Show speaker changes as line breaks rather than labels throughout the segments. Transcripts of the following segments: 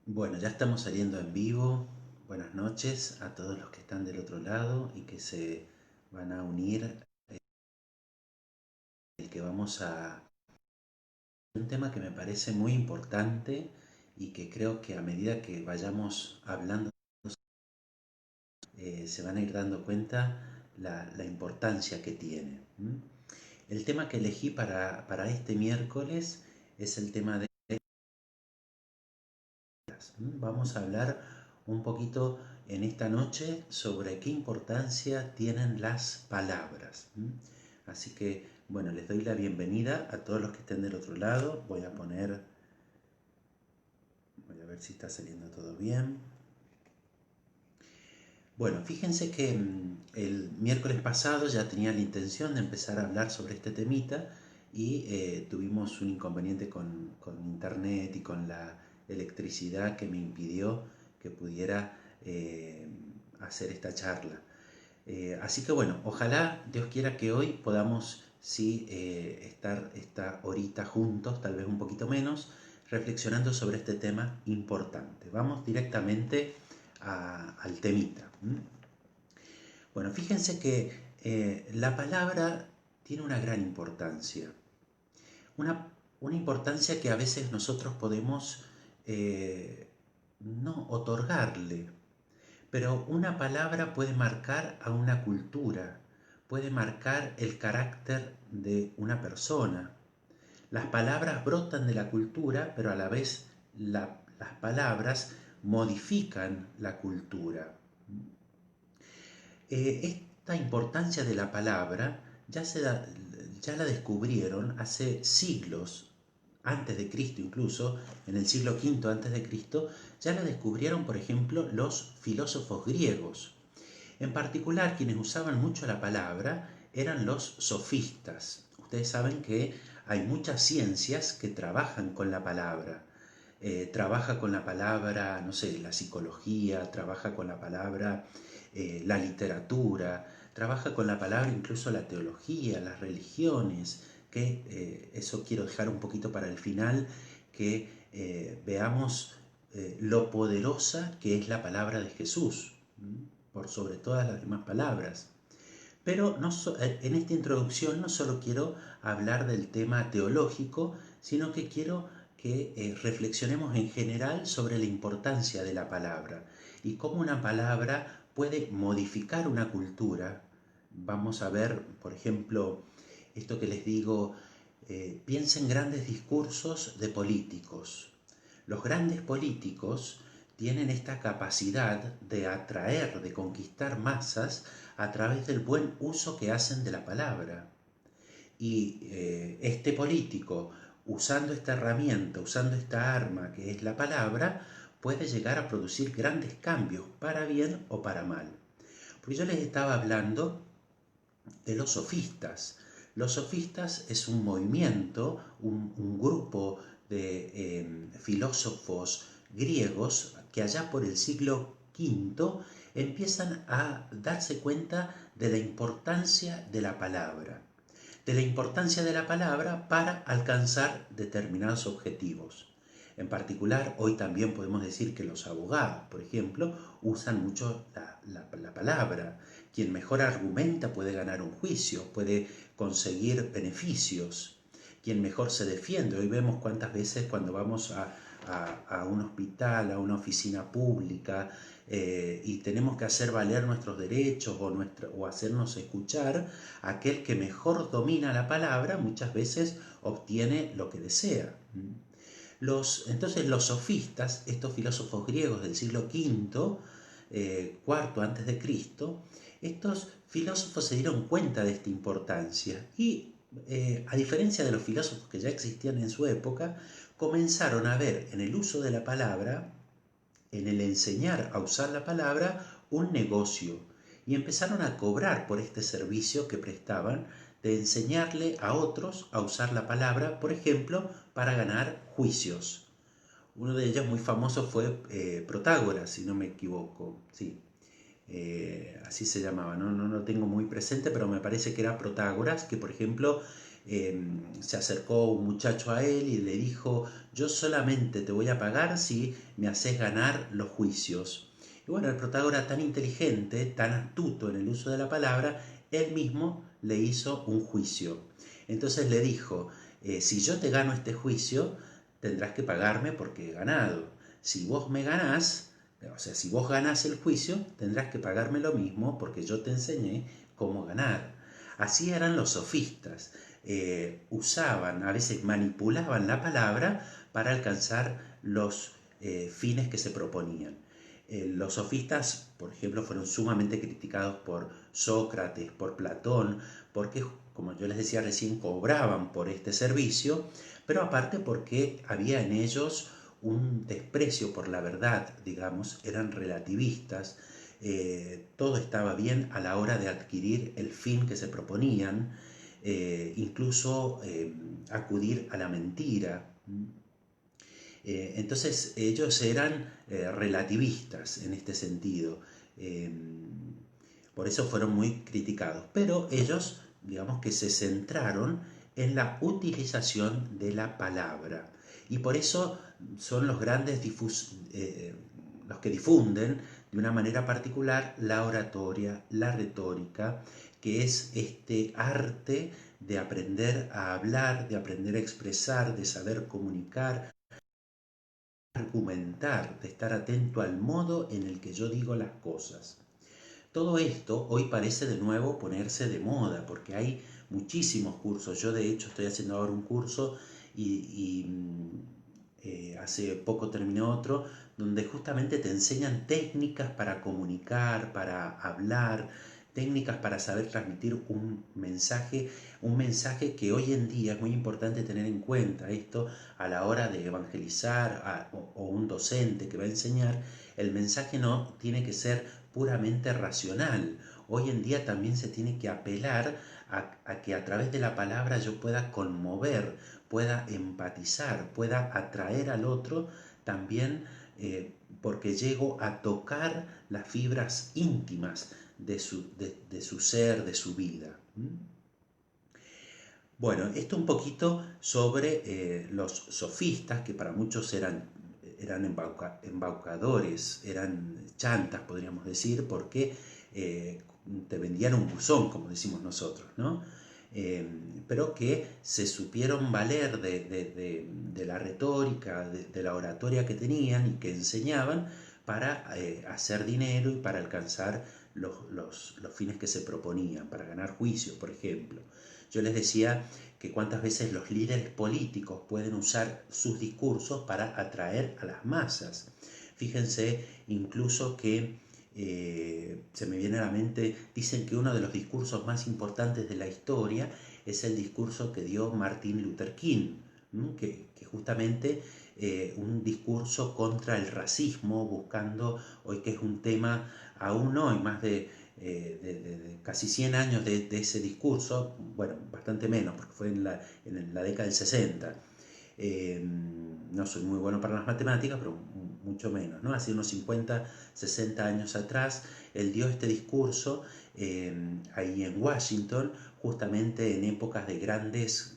Bueno, ya estamos saliendo en vivo. Buenas noches a todos los que están del otro lado y que se van a unir. El que vamos a un tema que me parece muy importante y que creo que a medida que vayamos hablando se van a ir dando cuenta la importancia que tiene. El tema que elegí para este miércoles es el tema de... Vamos a hablar un poquito en esta noche sobre qué importancia tienen las palabras. Así que, bueno, les doy la bienvenida a todos los que estén del otro lado. Voy a ver si está saliendo todo bien. Bueno, fíjense que el miércoles pasado ya tenía la intención de empezar a hablar sobre este temita y tuvimos un inconveniente con internet y con la electricidad que me impidió que pudiera hacer esta charla. Así que bueno, ojalá Dios quiera que hoy podamos sí estar esta horita juntos, tal vez un poquito menos, reflexionando sobre este tema importante. Vamos directamente al temita. Bueno, fíjense que la palabra tiene una gran importancia, una, una importancia que a veces nosotros podemos no otorgarle, pero una palabra puede marcar a una cultura, puede marcar el carácter de una persona. Las palabras brotan de la cultura, pero a la vez las palabras modifican la cultura. Esta importancia de la palabra ya la descubrieron hace siglos, antes de Cristo incluso, en el siglo V antes de Cristo, ya la descubrieron, por ejemplo, los filósofos griegos. En particular, quienes usaban mucho la palabra eran los sofistas. Ustedes saben que hay muchas ciencias que trabajan con la palabra. Trabaja con la palabra, no sé, la psicología, trabaja con la palabra la literatura, trabaja con la palabra incluso la teología, las religiones, que eso quiero dejar un poquito para el final, que veamos lo poderosa que es la palabra de Jesús, por sobre todas las demás palabras. Pero en esta introducción no solo quiero hablar del tema teológico, sino que quiero que reflexionemos en general sobre la importancia de la palabra y cómo una palabra puede modificar una cultura. Vamos a ver, por ejemplo, esto que les digo, piensa en grandes discursos de políticos. Los grandes políticos tienen esta capacidad de atraer, de conquistar masas a través del buen uso que hacen de la palabra. Y este político, usando esta herramienta, usando esta arma que es la palabra, puede llegar a producir grandes cambios, para bien o para mal. Porque yo les estaba hablando de los sofistas. Los sofistas es un movimiento, un grupo de filósofos griegos que allá por el siglo V empiezan a darse cuenta de la importancia de la palabra, de la importancia de la palabra para alcanzar determinados objetivos. En particular, hoy también podemos decir que los abogados, por ejemplo, usan mucho la palabra. Quien mejor argumenta puede ganar un juicio, puede conseguir beneficios. Quien mejor se defiende. Hoy vemos cuántas veces cuando vamos a un hospital, a una oficina pública, y tenemos que hacer valer nuestros derechos o hacernos escuchar, aquel que mejor domina la palabra muchas veces obtiene lo que desea. Entonces los sofistas, estos filósofos griegos del siglo V, cuarto antes de Cristo, estos filósofos se dieron cuenta de esta importancia y, a diferencia de los filósofos que ya existían en su época, comenzaron a ver en el uso de la palabra, en el enseñar a usar la palabra, un negocio y empezaron a cobrar por este servicio que prestaban de enseñarle a otros a usar la palabra, por ejemplo, para ganar juicios. Uno de ellos muy famoso fue Protágoras, si no me equivoco. Sí, así se llamaba, ¿no? No lo tengo muy presente, pero me parece que era Protágoras, que por ejemplo se acercó un muchacho a él y le dijo: yo solamente te voy a pagar si me haces ganar los juicios. Y bueno, el Protágoras, tan inteligente, tan astuto en el uso de la palabra, él mismo le hizo un juicio. Entonces le dijo: si yo te gano este juicio, tendrás que pagarme porque he ganado. Si vos me ganás, o sea, si vos ganás el juicio, tendrás que pagarme lo mismo porque yo te enseñé cómo ganar. Así eran los sofistas. Usaban, a veces manipulaban la palabra para alcanzar los fines que se proponían. Los sofistas, por ejemplo, fueron sumamente criticados por Sócrates, por Platón, porque, como yo les decía recién, cobraban por este servicio, pero aparte porque había en ellos un desprecio por la verdad, digamos, eran relativistas, todo estaba bien a la hora de adquirir el fin que se proponían, incluso acudir a la mentira. Entonces ellos eran relativistas en este sentido. Eh, por eso fueron muy criticados. Pero ellos, digamos que se centraron en la utilización de la palabra. Y por eso son los grandes los que difunden de una manera particular la oratoria, la retórica, que es este arte de aprender a hablar, de aprender a expresar, de saber comunicar, argumentar, de estar atento al modo en el que yo digo las cosas. Todo esto hoy parece de nuevo ponerse de moda porque hay muchísimos cursos. Yo de hecho estoy haciendo ahora un curso y hace poco terminé otro donde justamente te enseñan técnicas para comunicar, para hablar, técnicas para saber transmitir un mensaje que hoy en día es muy importante tener en cuenta. Esto a la hora de evangelizar o un docente que va a enseñar, el mensaje no tiene que ser puramente racional. Hoy en día también se tiene que apelar a que a través de la palabra yo pueda conmover, pueda empatizar, pueda atraer al otro también, porque llego a tocar las fibras íntimas de su ser, de su vida. Bueno, esto un poquito sobre los sofistas, que para muchos eran embaucadores, eran chantas, podríamos decir, porque eh, te vendían un buzón, como decimos nosotros, ¿no? Eh, pero que se supieron valer de la retórica, de la oratoria que tenían y que enseñaban para hacer dinero y para alcanzar los fines que se proponían, para ganar juicios, por ejemplo. Yo les decía que cuántas veces los líderes políticos pueden usar sus discursos para atraer a las masas. Fíjense incluso que se me viene a la mente, dicen que uno de los discursos más importantes de la historia es el discurso que dio Martin Luther King, que justamente un discurso contra el racismo, buscando, hoy que es un tema aún hoy, más de casi 100 años de ese discurso, bueno, bastante menos, porque fue en la década del 60. No soy muy bueno para las matemáticas, pero mucho menos, ¿no? Hace unos 50, 60 años atrás, él dio este discurso ahí en Washington, justamente en épocas de grandes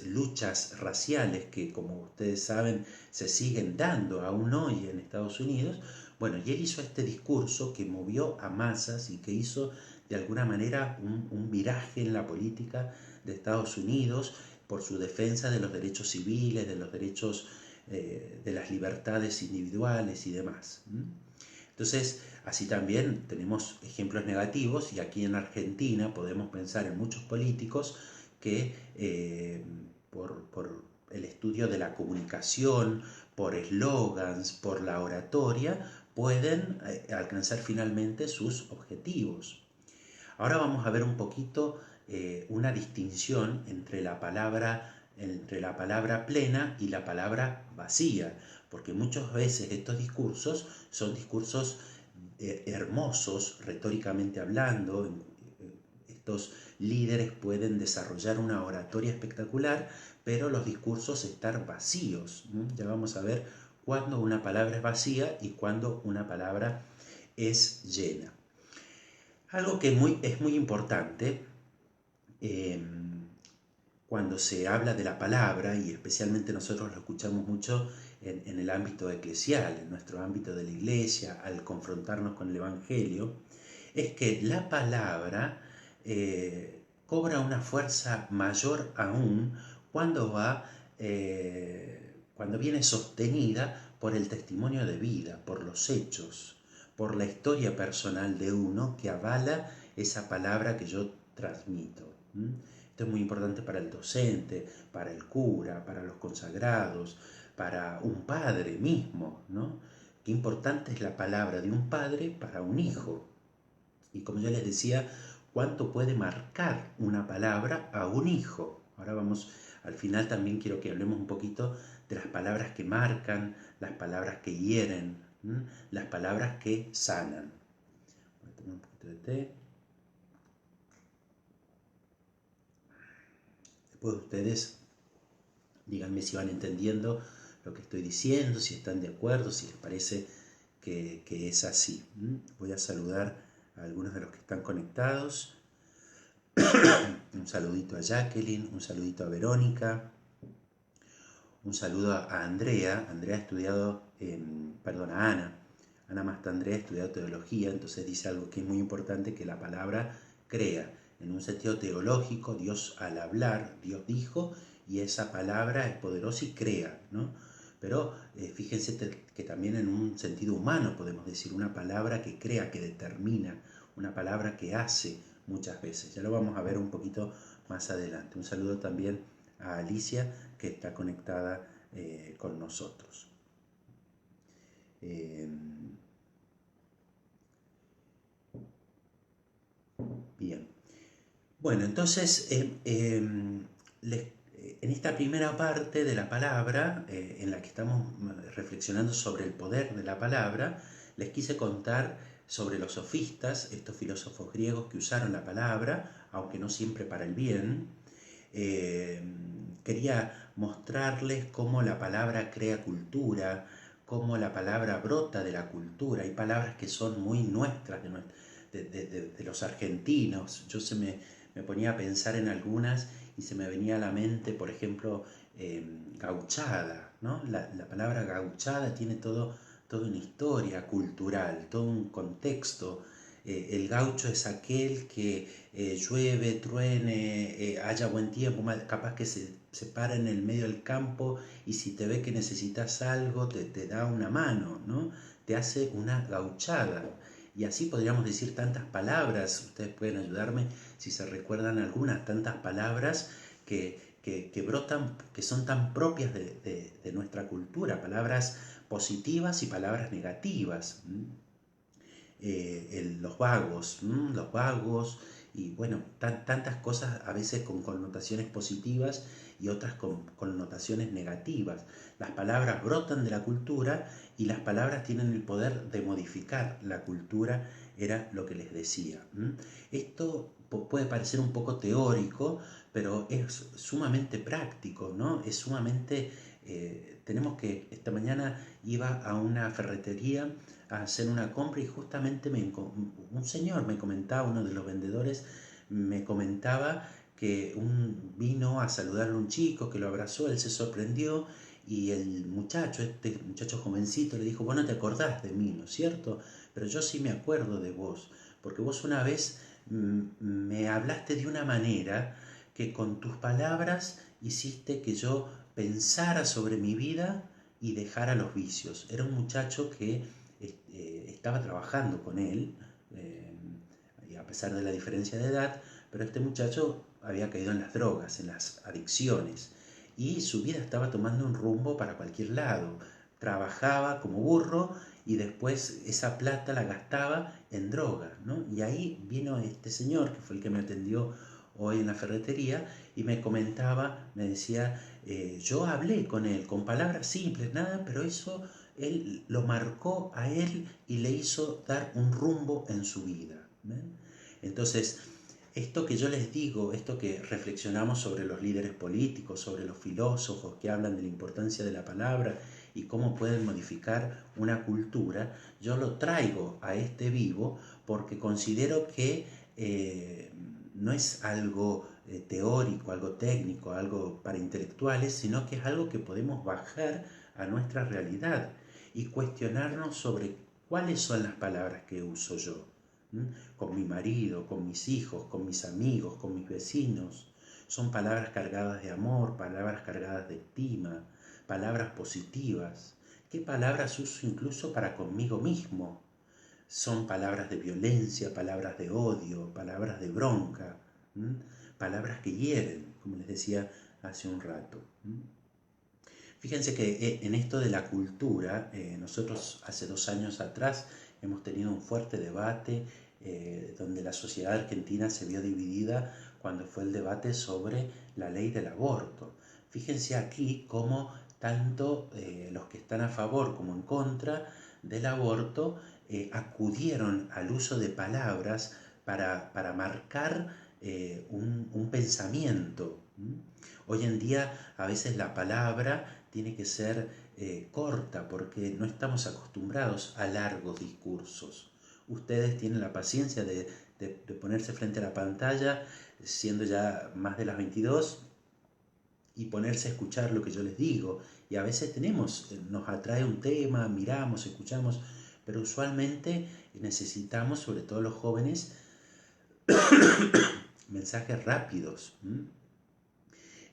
luchas raciales que, como ustedes saben, se siguen dando aún hoy en Estados Unidos. Bueno, y él hizo este discurso que movió a masas y que hizo de alguna manera un viraje en la política de Estados Unidos por su defensa de los derechos civiles, de los derechos, de las libertades individuales y demás. Entonces, así también tenemos ejemplos negativos y aquí en Argentina podemos pensar en muchos políticos que por el estudio de la comunicación, por eslogans, por la oratoria, pueden alcanzar finalmente sus objetivos. Ahora vamos a ver un poquito una distinción entre la palabra plena y la palabra vacía, porque muchas veces estos discursos son discursos hermosos, retóricamente hablando. Estos líderes pueden desarrollar una oratoria espectacular, pero los discursos están vacíos. Ya vamos a ver cuándo una palabra es vacía y cuándo una palabra es llena. Algo que es muy importante, cuando se habla de la palabra, y especialmente nosotros lo escuchamos mucho en el ámbito eclesial, en nuestro ámbito de la iglesia, al confrontarnos con el Evangelio, es que la palabra cobra una fuerza mayor aún cuando cuando viene sostenida por el testimonio de vida, por los hechos, por la historia personal de uno que avala esa palabra que yo transmito. Esto es muy importante para el docente, para el cura, para los consagrados, para un padre mismo, ¿no? Qué importante es la palabra de un padre para un hijo. Y como ya les decía, cuánto puede marcar una palabra a un hijo. Ahora vamos, al final también quiero que hablemos un poquito de las palabras que marcan, las palabras que hieren, las palabras que sanan. Voy a tomar un poquito de té. Después ustedes díganme si van entendiendo lo que estoy diciendo, si están de acuerdo, si les parece que es así. Voy a saludar a algunos de los que están conectados. Un saludito a Jacqueline, un saludito a Verónica, un saludo a Andrea. Andrea ha estudiado, a Ana. Ana Mastandrea ha estudiado teología, entonces dice algo que es muy importante, que la palabra crea. En un sentido teológico, Dios al hablar, Dios dijo, y esa palabra es poderosa y crea, ¿no? Pero fíjense que también en un sentido humano podemos decir una palabra que crea, que determina, una palabra que hace muchas veces. Ya lo vamos a ver un poquito más adelante. Un saludo también a Alicia, que está conectada con nosotros. Bien. Bueno, entonces, en esta primera parte de la palabra, en la que estamos reflexionando sobre el poder de la palabra, les quise contar sobre los sofistas, estos filósofos griegos que usaron la palabra, aunque no siempre para el bien. Quería mostrarles cómo la palabra crea cultura, cómo la palabra brota de la cultura. Hay palabras que son muy nuestras, de los argentinos. Yo me ponía a pensar en algunas y se me venía a la mente, por ejemplo, gauchada, ¿no? La palabra gauchada tiene toda una historia cultural, todo un contexto. El gaucho es aquel que llueve, truene, haya buen tiempo, capaz que se para en el medio del campo y si te ve que necesitas algo, te da una mano, ¿no? Te hace una gauchada. Y así podríamos decir tantas palabras, ustedes pueden ayudarme si se recuerdan algunas, tantas palabras que brotan, que son tan propias de nuestra cultura, palabras positivas y palabras negativas. Los vagos, y bueno, tantas cosas a veces con connotaciones positivas y otras con connotaciones negativas. Las palabras brotan de la cultura y las palabras tienen el poder de modificar la cultura, era lo que les decía. Esto puede parecer un poco teórico, pero es sumamente práctico, ¿no? Es sumamente... tenemos que, esta mañana iba a una ferretería a hacer una compra y justamente un señor me comentaba, uno de los vendedores me comentaba que vino a saludarle a un chico que lo abrazó, él se sorprendió y el muchacho, este muchacho jovencito, le dijo: vos no te acordás de mí, ¿no es cierto? Pero yo sí me acuerdo de vos, porque vos una vez me hablaste de una manera que con tus palabras hiciste que yo pensara sobre mi vida y dejara los vicios. Era un muchacho que estaba trabajando con él, y a pesar de la diferencia de edad, pero este muchacho había caído en las drogas, en las adicciones, y su vida estaba tomando un rumbo para cualquier lado. Trabajaba como burro y después esa plata la gastaba en droga, ¿no? Y ahí vino este señor, que fue el que me atendió hoy en la ferretería, y me comentaba, me decía, yo hablé con él, con palabras simples, nada, pero eso él lo marcó a él y le hizo dar un rumbo en su vida. ¿Ven? Entonces, esto que yo les digo, esto que reflexionamos sobre los líderes políticos, sobre los filósofos que hablan de la importancia de la palabra y cómo pueden modificar una cultura, yo lo traigo a este vivo porque considero que no es algo teórico, algo técnico, algo para intelectuales, sino que es algo que podemos bajar a nuestra realidad y cuestionarnos sobre cuáles son las palabras que uso yo, con mi marido, con mis hijos, con mis amigos, con mis vecinos. Son palabras cargadas de amor, palabras cargadas de estima, palabras positivas. ¿Qué palabras uso incluso para conmigo mismo? Son palabras de violencia, palabras de odio, palabras de bronca, palabras que hieren, como les decía hace un rato. Fíjense que en esto de la cultura, nosotros hace 2 años atrás hemos tenido un fuerte debate donde la sociedad argentina se vio dividida cuando fue el debate sobre la ley del aborto. Fíjense aquí cómo tanto los que están a favor como en contra del aborto acudieron al uso de palabras para marcar un pensamiento. Hoy en día a veces la palabra tiene que ser corta porque no estamos acostumbrados a largos discursos. Ustedes tienen la paciencia de ponerse frente a la pantalla siendo ya más de las 22 y ponerse a escuchar lo que yo les digo. Y a veces nos atrae un tema, miramos, escuchamos, pero usualmente necesitamos, sobre todo los jóvenes, mensajes rápidos,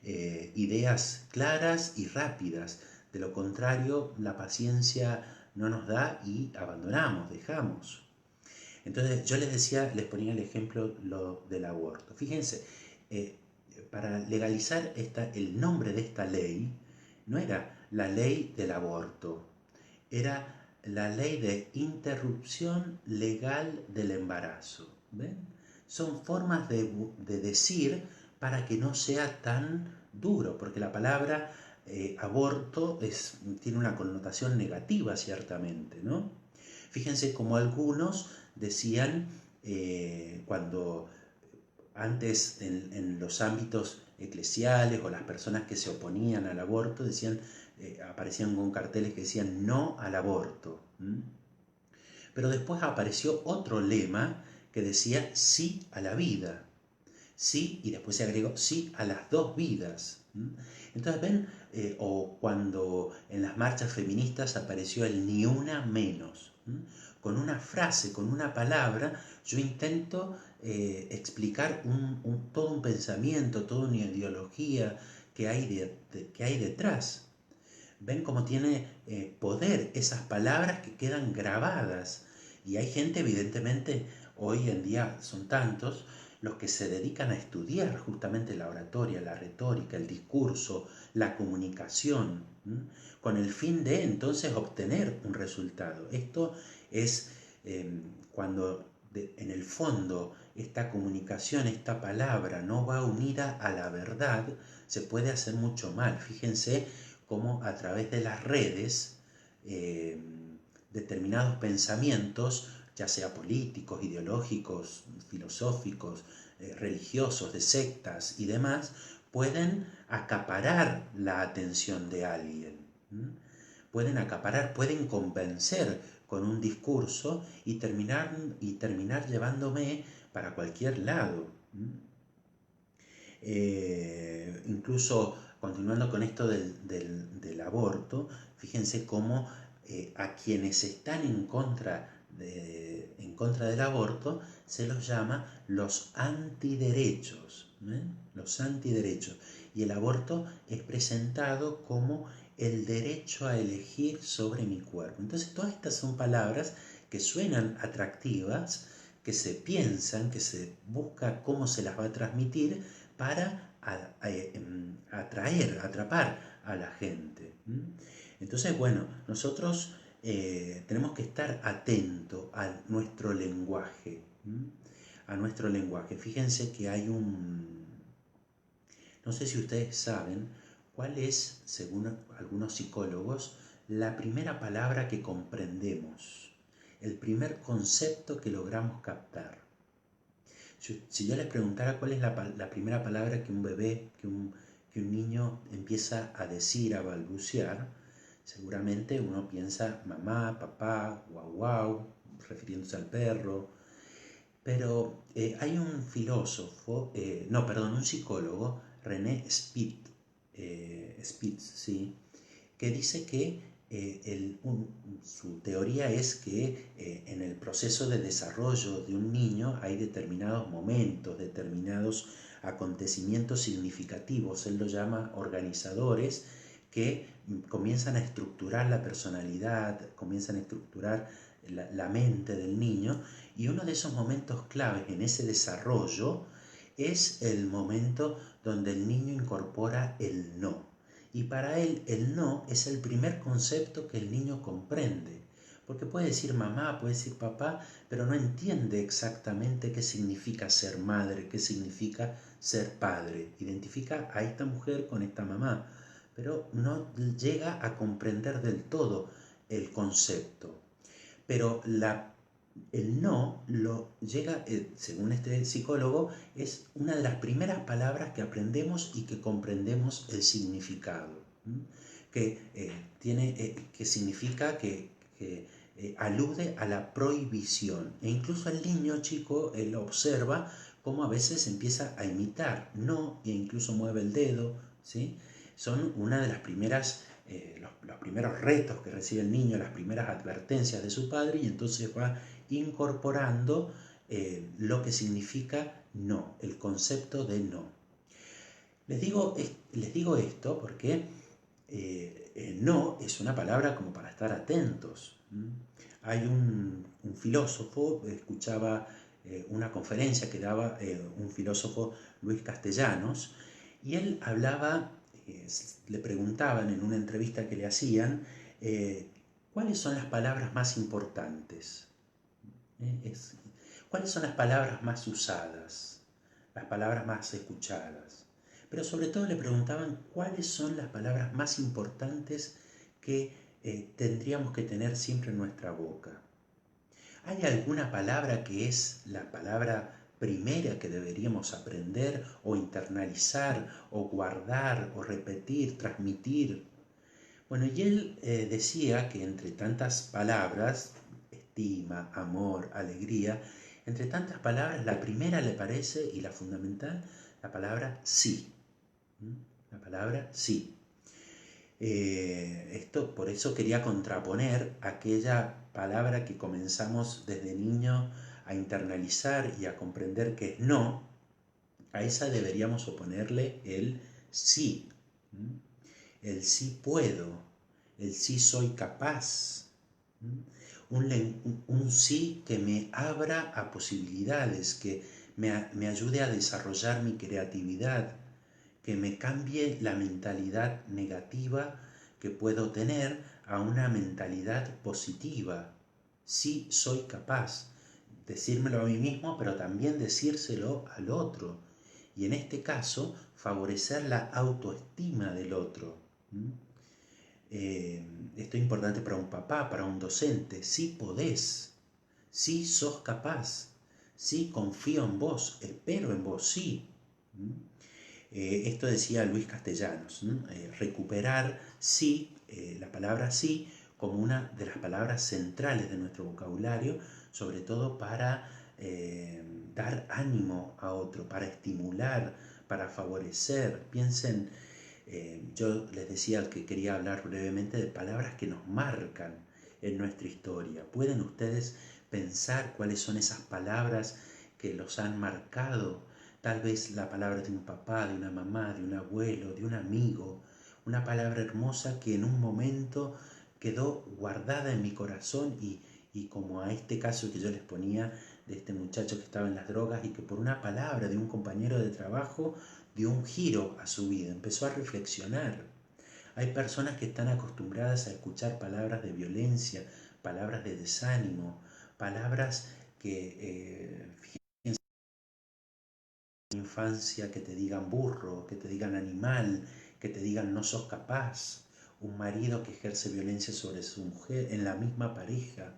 ideas claras y rápidas. De lo contrario, la paciencia no nos da y abandonamos, dejamos. Entonces yo les ponía el ejemplo del aborto. Fíjense, para legalizar el nombre de esta ley no era la ley del aborto, era la ley de interrupción legal del embarazo. ¿Ven? Son formas de decir para que no sea tan duro, porque la palabra aborto tiene una connotación negativa ciertamente, ¿no? Fíjense como algunos decían cuando antes en los ámbitos eclesiales o las personas que se oponían al aborto decían, aparecían con carteles que decían no al aborto. Pero después apareció otro lema que decía sí a la vida. Sí, y después se agregó sí a las dos vidas. Entonces ven, o cuando en las marchas feministas apareció el ni una menos. Con una frase, con una palabra, yo intento explicar todo un pensamiento, toda una ideología que hay detrás. Ven cómo tiene poder esas palabras que quedan grabadas. Y hay gente, evidentemente, hoy en día son tantos, los que se dedican a estudiar justamente la oratoria, la retórica, el discurso, la comunicación, con el fin de entonces obtener un resultado. Esto es cuando en el fondo esta comunicación, esta palabra no va unida a la verdad, se puede hacer mucho mal. Fíjense cómo a través de las redes determinados pensamientos, ya sea políticos, ideológicos, filosóficos, religiosos, de sectas y demás, pueden acaparar la atención de alguien. Pueden acaparar, pueden convencer con un discurso y terminar llevándome para cualquier lado. Incluso continuando con esto del aborto, fíjense cómo a quienes están en contra del aborto se los llama los antiderechos. Los antiderechos. Y el aborto es presentado como el derecho a elegir sobre mi cuerpo. Entonces todas estas son palabras que suenan atractivas, que se piensan, que se busca cómo se las va a transmitir para atrapar a la gente. Entonces, bueno, nosotros tenemos que estar atentos a nuestro lenguaje. A nuestro lenguaje. Fíjense que hay no sé si ustedes saben cuál es, según algunos psicólogos, la primera palabra que comprendemos, el primer concepto que logramos captar. Si yo les preguntara cuál es la primera palabra que un bebé, que un niño empieza a decir, a balbucear, seguramente uno piensa mamá, papá, guau guau, refiriéndose al perro. Pero hay un filósofo, no, perdón, un psicólogo, René Spitz, ¿sí? Que dice que su teoría es que en el proceso de desarrollo de un niño hay determinados momentos, determinados acontecimientos significativos, él lo llama organizadores, que comienzan a estructurar la personalidad, comienzan a estructurar la mente del niño, y uno de esos momentos claves en ese desarrollo es el momento donde el niño incorpora el no. Y para él el no es el primer concepto que el niño comprende. Porque puede decir mamá, puede decir papá, pero no entiende exactamente qué significa ser madre, qué significa ser padre. Identifica a esta mujer con esta mamá, pero no llega a comprender del todo el concepto. Pero el no lo llega, según este psicólogo, es una de las primeras palabras que aprendemos y que comprendemos el significado, que significa que alude a la prohibición. E incluso el niño chico, él observa cómo a veces empieza a imitar no, e incluso mueve el dedo, ¿sí? Son una de las primeras los primeros retos que recibe el niño, las primeras advertencias de su padre, y entonces va incorporando lo que significa no, el concepto de no. Les digo esto porque no es una palabra como para estar atentos. Hay un filósofo, escuchaba una conferencia que daba un filósofo, Luis Castellanos, y él hablaba, le preguntaban en una entrevista que le hacían, ¿cuáles son las palabras más importantes? ¿Cuáles son las palabras más usadas? Las palabras más escuchadas. Pero sobre todo le preguntaban cuáles son las palabras más importantes que tendríamos que tener siempre en nuestra boca. ¿Hay alguna palabra que es la palabra primera que deberíamos aprender o internalizar o guardar o repetir, transmitir? Bueno, y él decía que entre tantas palabras, estima, amor, alegría, entre tantas palabras, la primera le parece, y la fundamental, la palabra sí. La palabra sí. Por eso quería contraponer aquella palabra que comenzamos desde niño a internalizar y a comprender que es no, a esa deberíamos oponerle el sí. El sí puedo, el sí soy capaz, un sí que me abra a posibilidades, que me ayude a desarrollar mi creatividad, que me cambie la mentalidad negativa que puedo tener a una mentalidad positiva. Sí soy capaz, decírmelo a mí mismo, pero también decírselo al otro. Y en este caso, favorecer la autoestima del otro. Esto es importante para un papá, para un docente. Sí podés, sí sos capaz, sí confío en vos, espero en vos, sí. Esto decía Luis Castellanos, recuperar sí, la palabra sí, como una de las palabras centrales de nuestro vocabulario, sobre todo para dar ánimo a otro, para estimular, para favorecer. Piensen, yo les decía que quería hablar brevemente de palabras que nos marcan en nuestra historia. ¿Pueden ustedes pensar cuáles son esas palabras que los han marcado? Tal vez la palabra de un papá, de una mamá, de un abuelo, de un amigo, una palabra hermosa que en un momento quedó guardada en mi corazón y como a este caso que yo les ponía de este muchacho que estaba en las drogas y que por una palabra de un compañero de trabajo dio un giro a su vida, empezó a reflexionar. Hay personas que están acostumbradas a escuchar palabras de violencia, palabras de desánimo, palabras que infancia que te digan burro, que te digan animal, que te digan no sos capaz, un marido que ejerce violencia sobre su mujer en la misma pareja,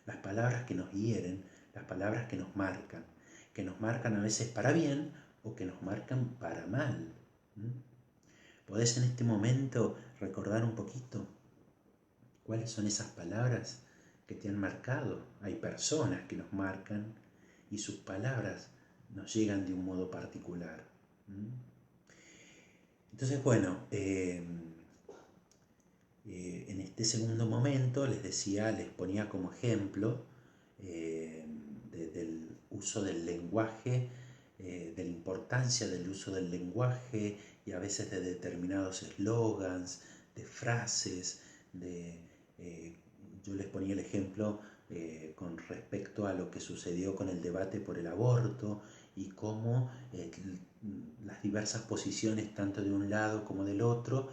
las palabras que nos hieren, las palabras que nos marcan a veces para bien o que nos marcan para mal. ¿Podés en este momento recordar un poquito cuáles son esas palabras que te han marcado? Hay personas que nos marcan y sus palabras nos llegan de un modo particular. Entonces, bueno, en este segundo momento les decía, les ponía como ejemplo del uso del lenguaje, de la importancia del uso del lenguaje y a veces de determinados eslogans, de frases, yo les ponía el ejemplo con respecto a lo que sucedió con el debate por el aborto y cómo las diversas posiciones, tanto de un lado como del otro,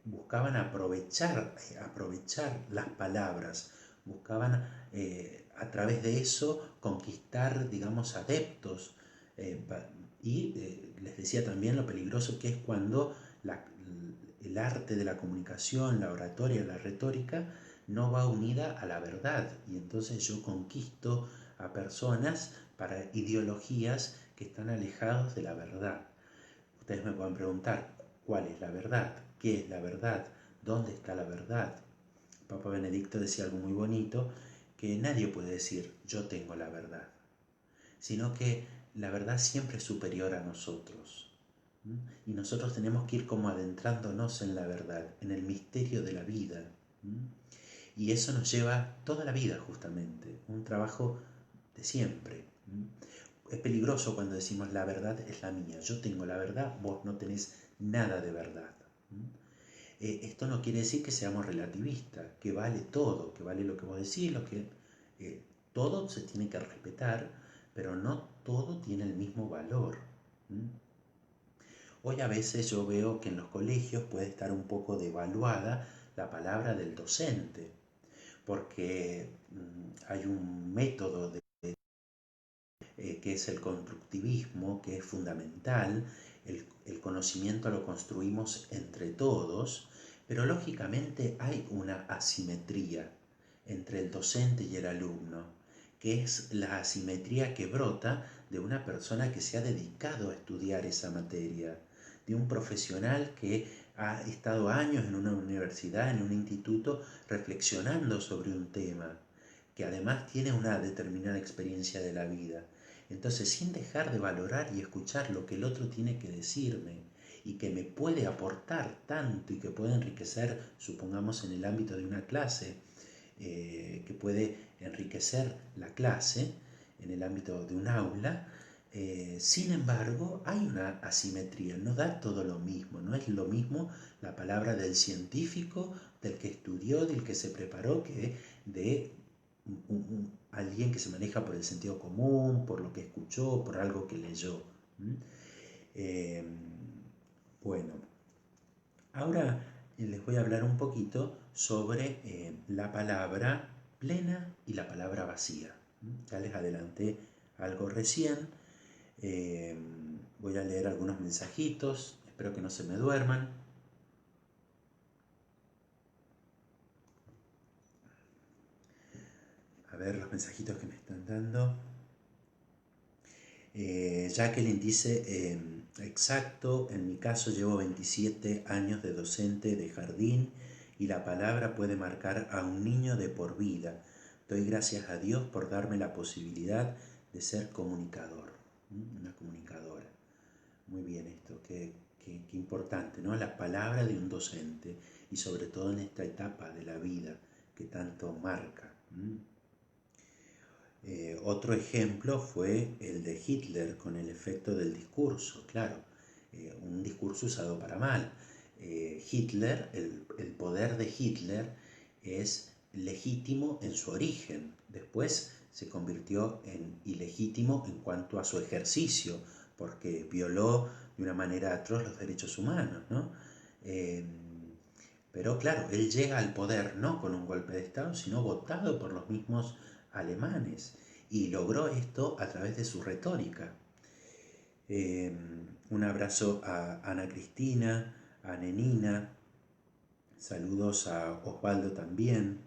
buscaban aprovechar las palabras, buscaban a través de eso conquistar, digamos, adeptos. Les decía también lo peligroso que es cuando el arte de la comunicación, la oratoria, la retórica, no va unida a la verdad. Y entonces yo conquisto a personas para ideologías que están alejados de la verdad. Ustedes me pueden preguntar, ¿cuál es la verdad? ¿Qué es la verdad? ¿Dónde está la verdad? Papa Benedicto decía algo muy bonito, que nadie puede decir yo tengo la verdad, sino que la verdad siempre es superior a nosotros. Y nosotros tenemos que ir como adentrándonos en la verdad, en el misterio de la vida. Y eso nos lleva toda la vida justamente, un trabajo de siempre. Es peligroso cuando decimos la verdad es la mía, yo tengo la verdad, vos no tenés nada de verdad. Esto no quiere decir que seamos relativistas, que vale todo, que vale lo que vos decís, todo se tiene que respetar, pero no todo tiene el mismo valor. Hoy a veces yo veo que en los colegios puede estar un poco devaluada la palabra del docente, porque hay un método que es el constructivismo, que es fundamental. El conocimiento lo construimos entre todos, pero lógicamente hay una asimetría entre el docente y el alumno, que es la asimetría que brota de una persona que se ha dedicado a estudiar esa materia, de un profesional que ha estado años en una universidad, en un instituto, reflexionando sobre un tema, que además tiene una determinada experiencia de la vida. Entonces, sin dejar de valorar y escuchar lo que el otro tiene que decirme y que me puede aportar tanto y que puede enriquecer, supongamos en el ámbito de una clase, que puede enriquecer la clase en el ámbito de un aula, sin embargo, hay una asimetría, no da todo lo mismo, no es lo mismo la palabra del científico, del que estudió, del que se preparó, que de alguien que se maneja por el sentido común, por lo que escuchó, por algo que leyó. Eh, bueno, ahora les voy a hablar un poquito sobre la palabra plena y la palabra vacía. Ya les adelanté algo recién. Voy a leer algunos mensajitos, espero que no se me duerman. A ver los mensajitos que me están dando. Jacqueline dice, exacto, en mi caso llevo 27 años de docente de jardín y la palabra puede marcar a un niño de por vida. Doy gracias a Dios por darme la posibilidad de ser comunicador, una comunicadora. Muy bien esto, qué importante, ¿no? La palabra de un docente y sobre todo en esta etapa de la vida que tanto marca. Otro ejemplo fue el de Hitler con el efecto del discurso, claro, un discurso usado para mal. Hitler, el poder de Hitler es legítimo en su origen, después se convirtió en ilegítimo en cuanto a su ejercicio, porque violó de una manera atroz los derechos humanos, ¿no? Pero claro, él llega al poder no con un golpe de Estado, sino votado por los mismos alemanes, y logró esto a través de su retórica. Un abrazo a Ana Cristina, a Nenina, saludos a Osvaldo también.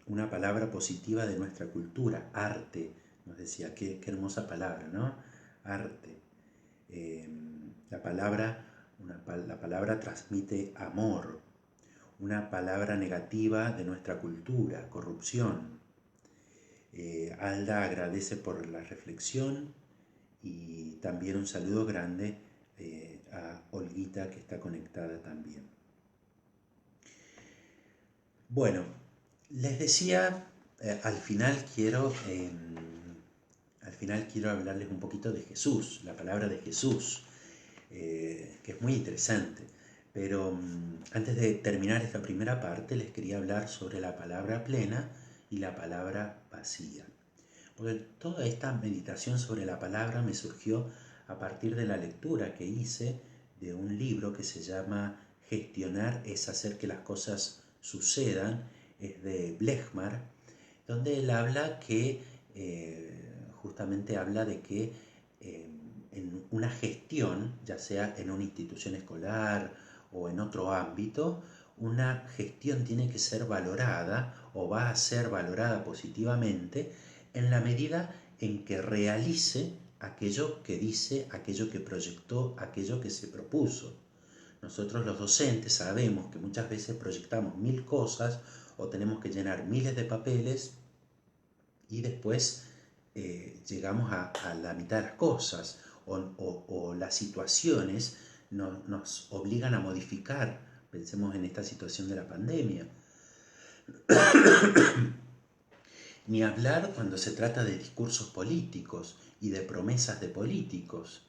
Una palabra positiva de nuestra cultura, arte, nos decía, qué hermosa palabra, ¿no? Arte. La palabra transmite amor. Una palabra negativa de nuestra cultura, corrupción. Alda agradece por la reflexión y también un saludo grande a Olguita, que está conectada también. Bueno, les decía, al final quiero hablarles un poquito de Jesús, la palabra de Jesús, que es muy interesante. Pero antes de terminar esta primera parte, les quería hablar sobre la palabra plena y la palabra vacía. Porque toda esta meditación sobre la palabra me surgió a partir de la lectura que hice de un libro que se llama Gestionar es hacer que las cosas sucedan, es de Blechmar, donde él habla que, justamente habla de que en una gestión, ya sea en una institución escolar o en otro ámbito, una gestión tiene que ser valorada o va a ser valorada positivamente en la medida en que realice aquello que dice, aquello que proyectó, aquello que se propuso. Nosotros los docentes sabemos que muchas veces proyectamos 1000 cosas o tenemos que llenar miles de papeles y después llegamos a la mitad de las cosas o las situaciones nos obligan a modificar. Pensemos en esta situación de la pandemia. Ni hablar cuando se trata de discursos políticos y de promesas de políticos.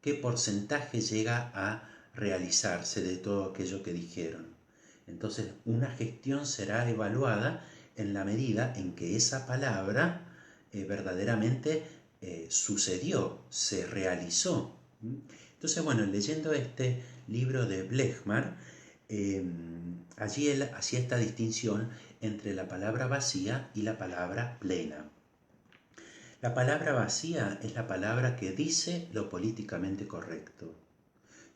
¿Qué porcentaje llega a realizarse de todo aquello que dijeron? Entonces, una gestión será evaluada en la medida en que esa palabra verdaderamente sucedió, se realizó. Entonces, bueno, leyendo este libro de Blechmar, allí él hacía esta distinción entre la palabra vacía y la palabra plena. La palabra vacía es la palabra que dice lo políticamente correcto.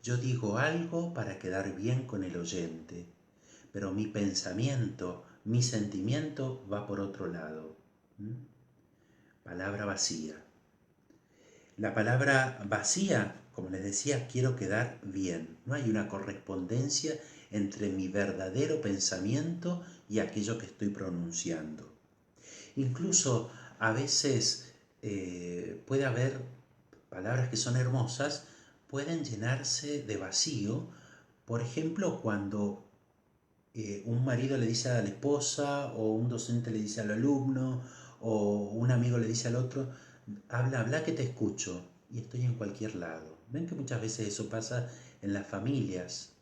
Yo digo algo para quedar bien con el oyente, pero mi pensamiento, mi sentimiento va por otro lado. Palabra vacía. La palabra vacía, como les decía, quiero quedar bien. No hay una correspondencia entre mi verdadero pensamiento y aquello que estoy pronunciando. Incluso a veces puede haber palabras que son hermosas, pueden llenarse de vacío. Por ejemplo, cuando un marido le dice a la esposa, o un docente le dice al alumno, o un amigo le dice al otro, habla que te escucho, y estoy en cualquier lado. Ven que muchas veces eso pasa en las familias.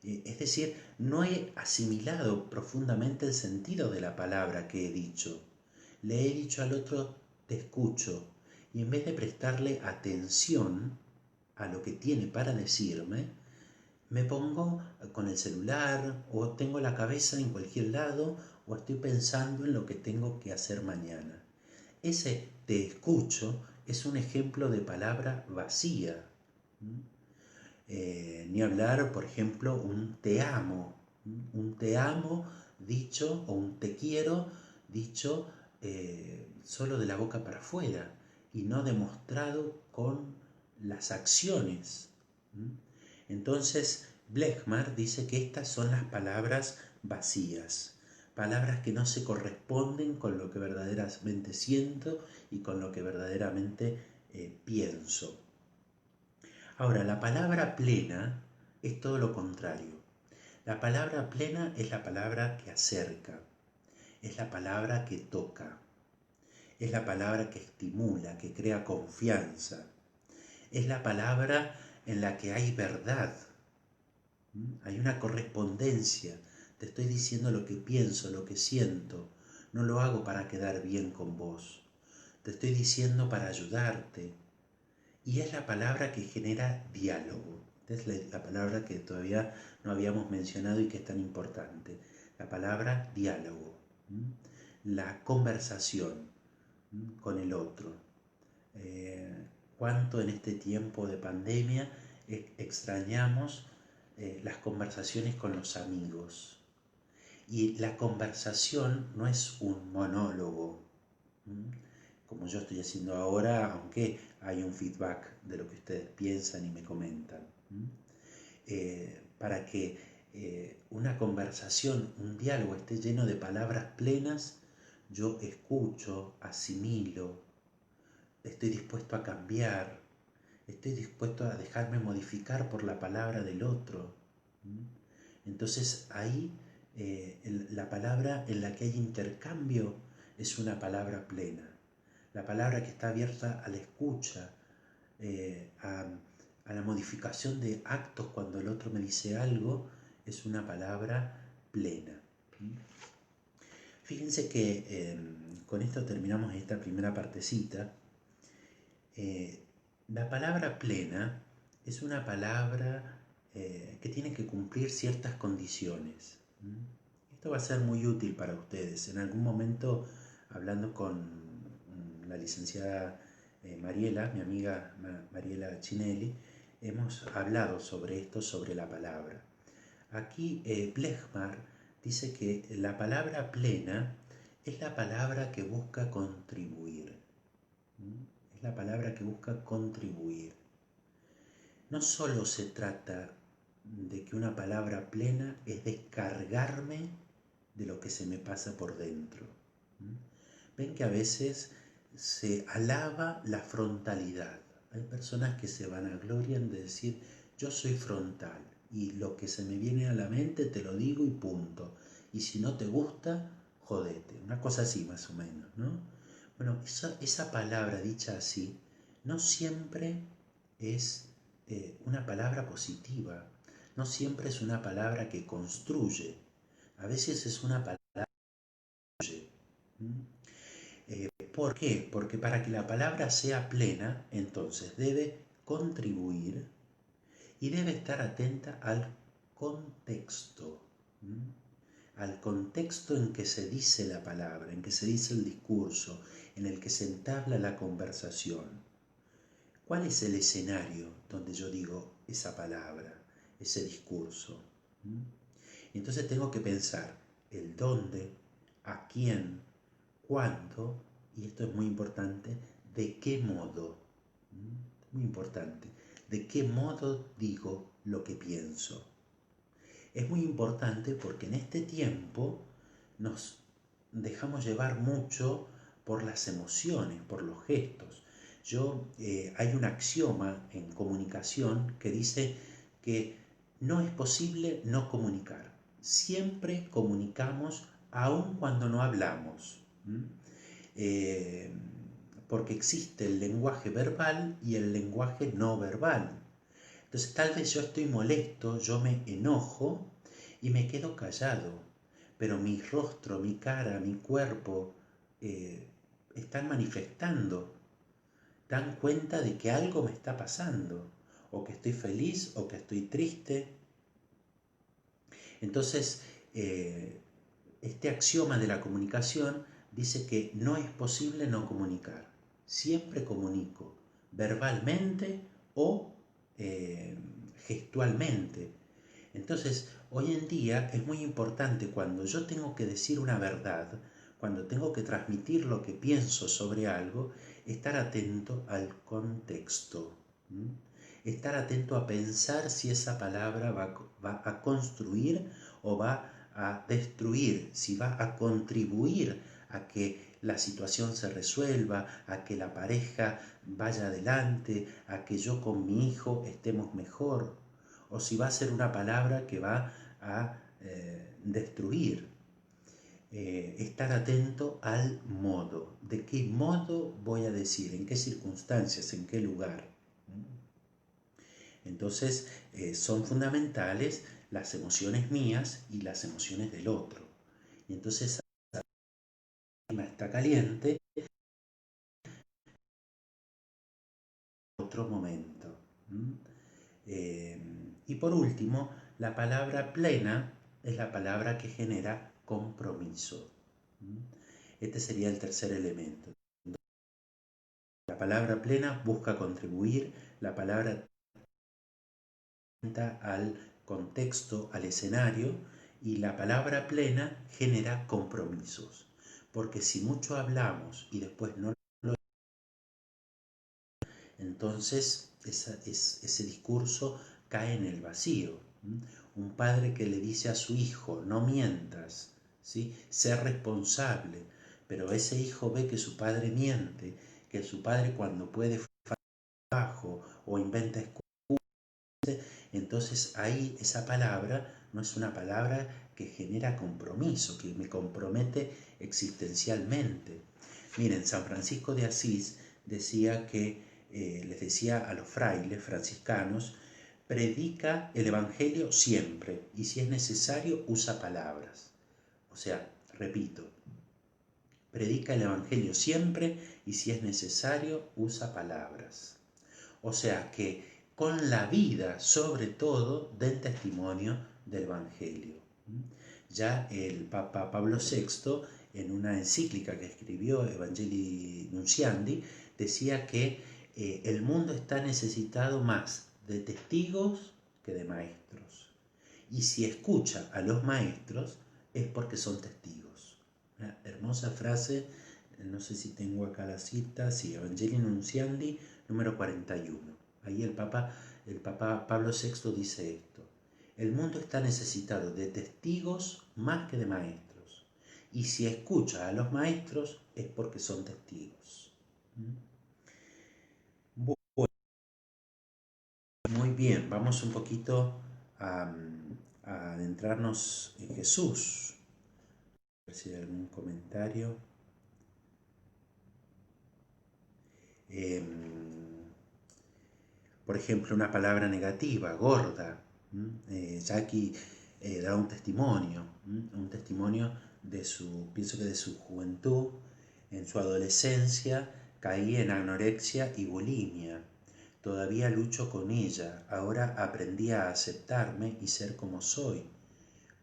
Es decir, no he asimilado profundamente el sentido de la palabra que he dicho. Le he dicho al otro, te escucho, y en vez de prestarle atención a lo que tiene para decirme, me pongo con el celular o tengo la cabeza en cualquier lado o estoy pensando en lo que tengo que hacer mañana. Ese te escucho es un ejemplo de palabra vacía. Ni hablar, por ejemplo, un te amo dicho o un te quiero dicho solo de la boca para afuera y no demostrado con las acciones. Entonces, Blechmar dice que estas son las palabras vacías, palabras que no se corresponden con lo que verdaderamente siento y con lo que verdaderamente pienso. Ahora, la palabra plena es todo lo contrario. La palabra plena es la palabra que acerca, es la palabra que toca, es la palabra que estimula, que crea confianza, es la palabra en la que hay verdad, hay una correspondencia. Te estoy diciendo lo que pienso, lo que siento. No lo hago para quedar bien con vos. Te estoy diciendo para ayudarte. Y es la palabra que genera diálogo. Es la palabra que todavía no habíamos mencionado y que es tan importante. La palabra diálogo. La conversación con el otro. Cuánto en este tiempo de pandemia extrañamos las conversaciones con los amigos. Y la conversación no es un monólogo, como yo estoy haciendo ahora, aunque hay un feedback de lo que ustedes piensan y me comentan. Para que una conversación, un diálogo esté lleno de palabras plenas, yo escucho, asimilo, estoy dispuesto a cambiar, estoy dispuesto a dejarme modificar por la palabra del otro. Entonces ahí la palabra en la que hay intercambio es una palabra plena. La palabra que está abierta a la escucha, a la modificación de actos cuando el otro me dice algo, es una palabra plena. Fíjense que con esto terminamos esta primera partecita. La palabra plena es una palabra que tiene que cumplir ciertas condiciones. Esto va a ser muy útil para ustedes. En algún momento, hablando con la licenciada Mariela, mi amiga Mariela Chinelli, hemos hablado sobre esto, sobre la palabra. Aquí Blechmar dice que la palabra plena es la palabra que busca contribuir. Es la palabra que busca contribuir. No solo se trata de que una palabra plena es descargarme de lo que se me pasa por dentro. Ven que a veces se alaba la frontalidad. Hay personas que se vanaglorian de decir yo soy frontal y lo que se me viene a la mente te lo digo y punto. Y si no te gusta, jodete. Una cosa así más o menos, ¿no? Bueno, esa palabra dicha así no siempre es una palabra positiva, no siempre es una palabra que construye, a veces es una palabra que destruye. ¿Por qué? Porque para que la palabra sea plena, entonces debe contribuir y debe estar atenta al contexto, al contexto en que se dice la palabra, en que se dice el discurso, en el que se entabla la conversación. ¿Cuál es el escenario donde yo digo esa palabra, ese discurso? Entonces tengo que pensar el dónde, a quién, cuándo, y esto es muy importante, de qué modo. Muy importante, de qué modo digo lo que pienso. Es muy importante porque en este tiempo nos dejamos llevar mucho por las emociones, por los gestos. Hay un axioma en comunicación que dice que no es posible no comunicar. Siempre comunicamos aun cuando no hablamos. Porque existe el lenguaje verbal y el lenguaje no verbal. Entonces tal vez yo estoy molesto, yo me enojo y me quedo callado, pero mi rostro, mi cara, mi cuerpo están manifestando, dan cuenta de que algo me está pasando, o que estoy feliz o que estoy triste. Entonces, este axioma de la comunicación dice que no es posible no comunicar. Siempre comunico, verbalmente o gestualmente. Entonces, hoy en día es muy importante cuando yo tengo que decir una verdad, cuando tengo que transmitir lo que pienso sobre algo, estar atento al contexto. Estar atento a pensar si esa palabra va a construir o va a destruir, si va a contribuir a que la situación se resuelva, a que la pareja vaya adelante, a que yo con mi hijo estemos mejor, o si va a ser una palabra que va a destruir. Estar atento al modo, de qué modo voy a decir, en qué circunstancias, en qué lugar. Entonces son fundamentales las emociones mías y las emociones del otro. Y entonces el clima está caliente, otro momento. Y por último, la palabra plena es la palabra que genera compromiso. Este sería el tercer elemento. La palabra plena busca contribuir, la palabra atenta al contexto, al escenario, y la palabra plena genera compromisos. Porque si mucho hablamos y después no lo, entonces ese discurso cae en el vacío. Un padre que le dice a su hijo, no mientas, ¿sí? Sé responsable, pero ese hijo ve que su padre miente, que su padre cuando puede bajo o inventa excusas, entonces ahí esa palabra no es una palabra que genera compromiso, que me compromete existencialmente. Miren, San Francisco de Asís decía que, les decía a los frailes franciscanos, predica el Evangelio siempre y si es necesario usa palabras. O sea, repito, predica el Evangelio siempre y si es necesario usa palabras. O sea que con la vida, sobre todo, den testimonio del Evangelio. Ya el Papa Pablo VI, en una encíclica que escribió, Evangelii Nunciandi, decía que el mundo está necesitado más de testigos que de maestros. Y si escucha a los maestros es porque son testigos. Una hermosa frase, no sé si tengo acá la cita, sí, Evangelii Nunciandi, número 41. Ahí el Papa Pablo VI dice esto. El mundo está necesitado de testigos más que de maestros. Y si escucha a los maestros es porque son testigos. Muy bien, vamos un poquito a adentrarnos en Jesús. A ver si hay algún comentario. Por ejemplo, una palabra negativa, gorda. Jackie da un testimonio de su, pienso que de su juventud, en su adolescencia, caí en anorexia y bulimia. Todavía lucho con ella, ahora aprendí a aceptarme y ser como soy.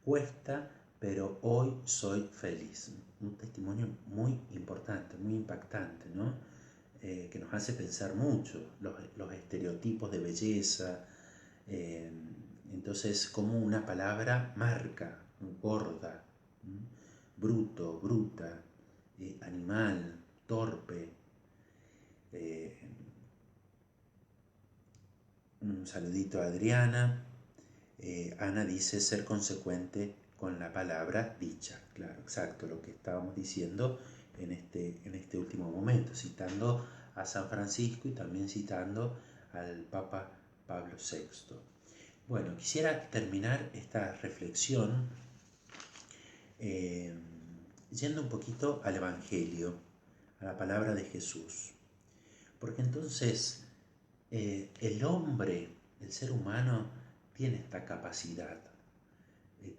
Cuesta, pero hoy soy feliz. Un testimonio muy importante, muy impactante, ¿no? Que nos hace pensar mucho, los estereotipos de belleza. eh, entonces, como una palabra marca, gorda, bruto, bruta, animal, torpe. eh, un saludito a Adriana. Ana dice ser consecuente con la palabra dicha. Claro, exacto, lo que estábamos diciendo en este último momento, citando a San Francisco y también citando al Papa Pablo VI. Bueno, quisiera terminar esta reflexión eh, yendo un poquito al Evangelio, a la palabra de Jesús. Porque entonces el hombre, el ser humano, tiene esta capacidad,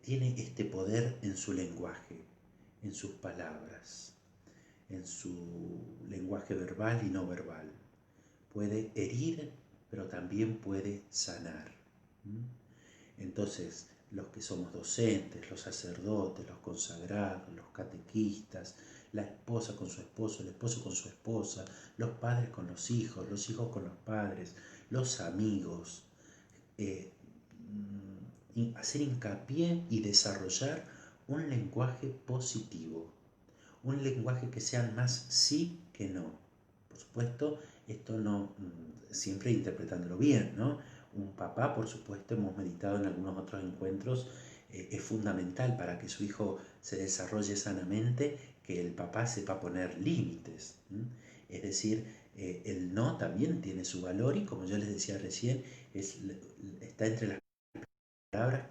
tiene este poder en su lenguaje, en sus palabras, en su lenguaje verbal y no verbal. Puede herir, pero también puede sanar. Entonces, los que somos docentes, los sacerdotes, los consagrados, los catequistas, la esposa con su esposo, el esposo con su esposa, los padres con los hijos con los padres, los amigos, hacer hincapié y desarrollar un lenguaje positivo, un lenguaje que sea más sí que no. Por supuesto, esto no siempre interpretándolo bien, ¿no? Un papá, por supuesto, hemos meditado en algunos otros encuentros, es fundamental para que su hijo se desarrolle sanamente que el papá sepa poner límites. Es decir, el no también tiene su valor y como yo les decía recién, está entre las palabras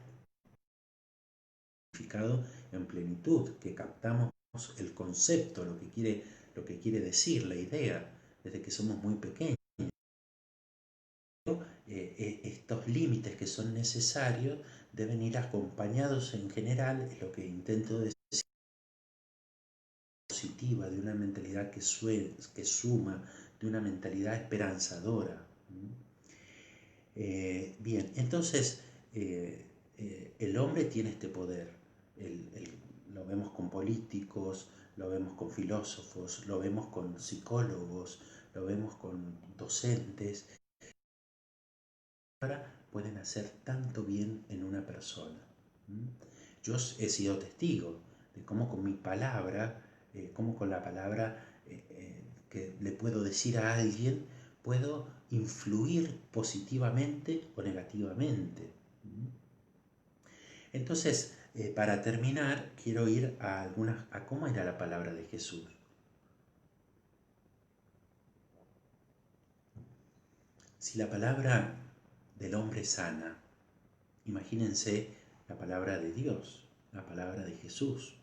significado en plenitud, que captamos el concepto, lo que quiere decir, la idea, desde que somos muy pequeños. Estos límites que son necesarios deben ir acompañados en general, es lo que intento decir, positiva, de una mentalidad que suma, de una mentalidad esperanzadora. Bien, entonces el hombre tiene este poder, lo vemos con políticos, lo vemos con filósofos, lo vemos con psicólogos, lo vemos con docentes. Ahora pueden hacer tanto bien en una persona. Yo he sido testigo de cómo con mi palabra, cómo con la palabra que le puedo decir a alguien, puedo influir positivamente o negativamente. Entonces, Para terminar, quiero ir a cómo era la palabra de Jesús. Si la palabra del hombre sana, imagínense la palabra de Dios, la palabra de Jesús,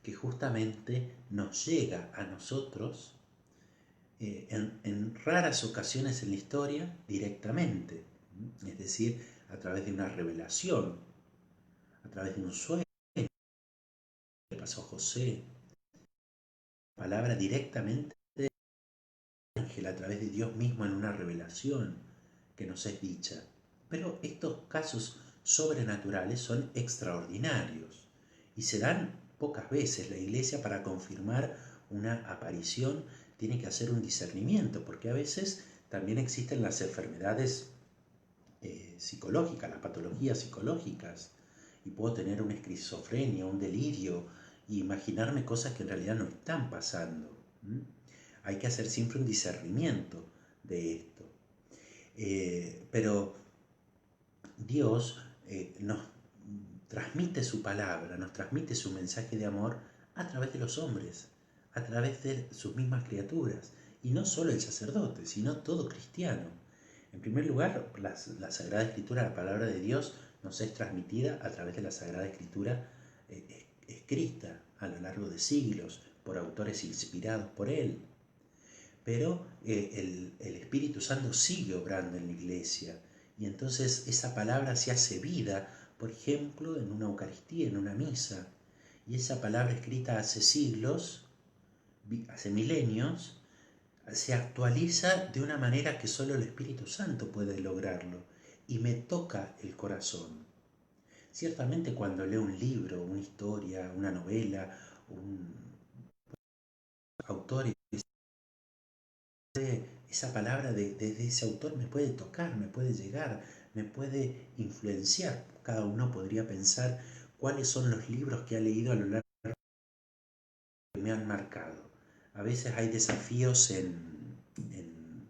que justamente nos llega a nosotros en raras ocasiones en la historia directamente, es decir, a través de una revelación, a través de un sueño que pasó a José, palabra directamente del ángel, a través de Dios mismo en una revelación que nos es dicha. Pero estos casos sobrenaturales son extraordinarios y se dan pocas veces. La iglesia, para confirmar una aparición, tiene que hacer un discernimiento, porque a veces también existen las enfermedades psicológicas, las patologías psicológicas, y puedo tener una esquizofrenia, un delirio, e imaginarme cosas que en realidad no están pasando. Hay que hacer siempre un discernimiento de esto. Pero Dios nos transmite su palabra, nos transmite su mensaje de amor a través de los hombres, a través de sus mismas criaturas. Y no solo el sacerdote, sino todo cristiano. En primer lugar, la Sagrada Escritura, la palabra de Dios, nos es transmitida a través de la Sagrada Escritura escrita a lo largo de siglos por autores inspirados por Él. Pero el Espíritu Santo sigue obrando en la iglesia y entonces esa palabra se hace vida, por ejemplo, en una Eucaristía, en una misa. Y esa palabra escrita hace siglos, hace milenios, se actualiza de una manera que solo el Espíritu Santo puede lograrlo y me toca el corazón. Ciertamente cuando leo un libro, una historia, una novela, un autor, esa palabra de ese autor me puede tocar, me puede llegar, me puede influenciar. Cada uno podría pensar cuáles son los libros que ha leído a lo largo que me han marcado. A veces hay desafíos en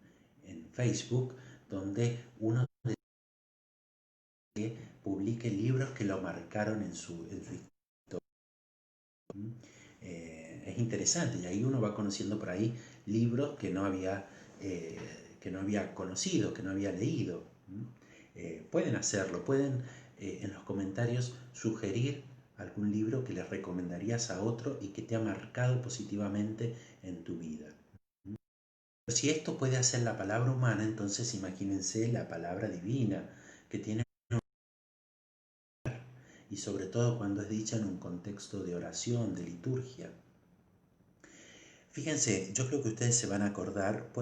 Facebook donde uno publique libros que lo marcaron en su historia. Es interesante y ahí uno va conociendo por ahí libros que no había conocido, que no había leído. Pueden hacerlo, pueden en los comentarios sugerir algún libro que les recomendarías a otro y que te ha marcado positivamente en tu vida. Pero si esto puede hacer la palabra humana, entonces imagínense la palabra divina, que tiene, y sobre todo cuando es dicha en un contexto de oración, de liturgia. Fíjense, yo creo que ustedes se van a acordar,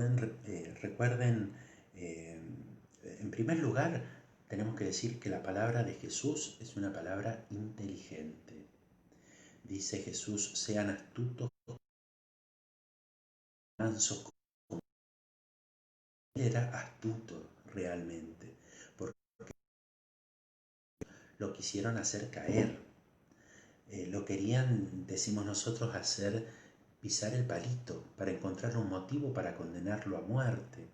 recuerden, en primer lugar, tenemos que decir que la palabra de Jesús es una palabra inteligente. Dice Jesús, sean astutos, mansos. Él era astuto realmente, porque lo quisieron hacer caer. Lo querían, decimos nosotros, hacer pisar el palito para encontrar un motivo para condenarlo a muerte.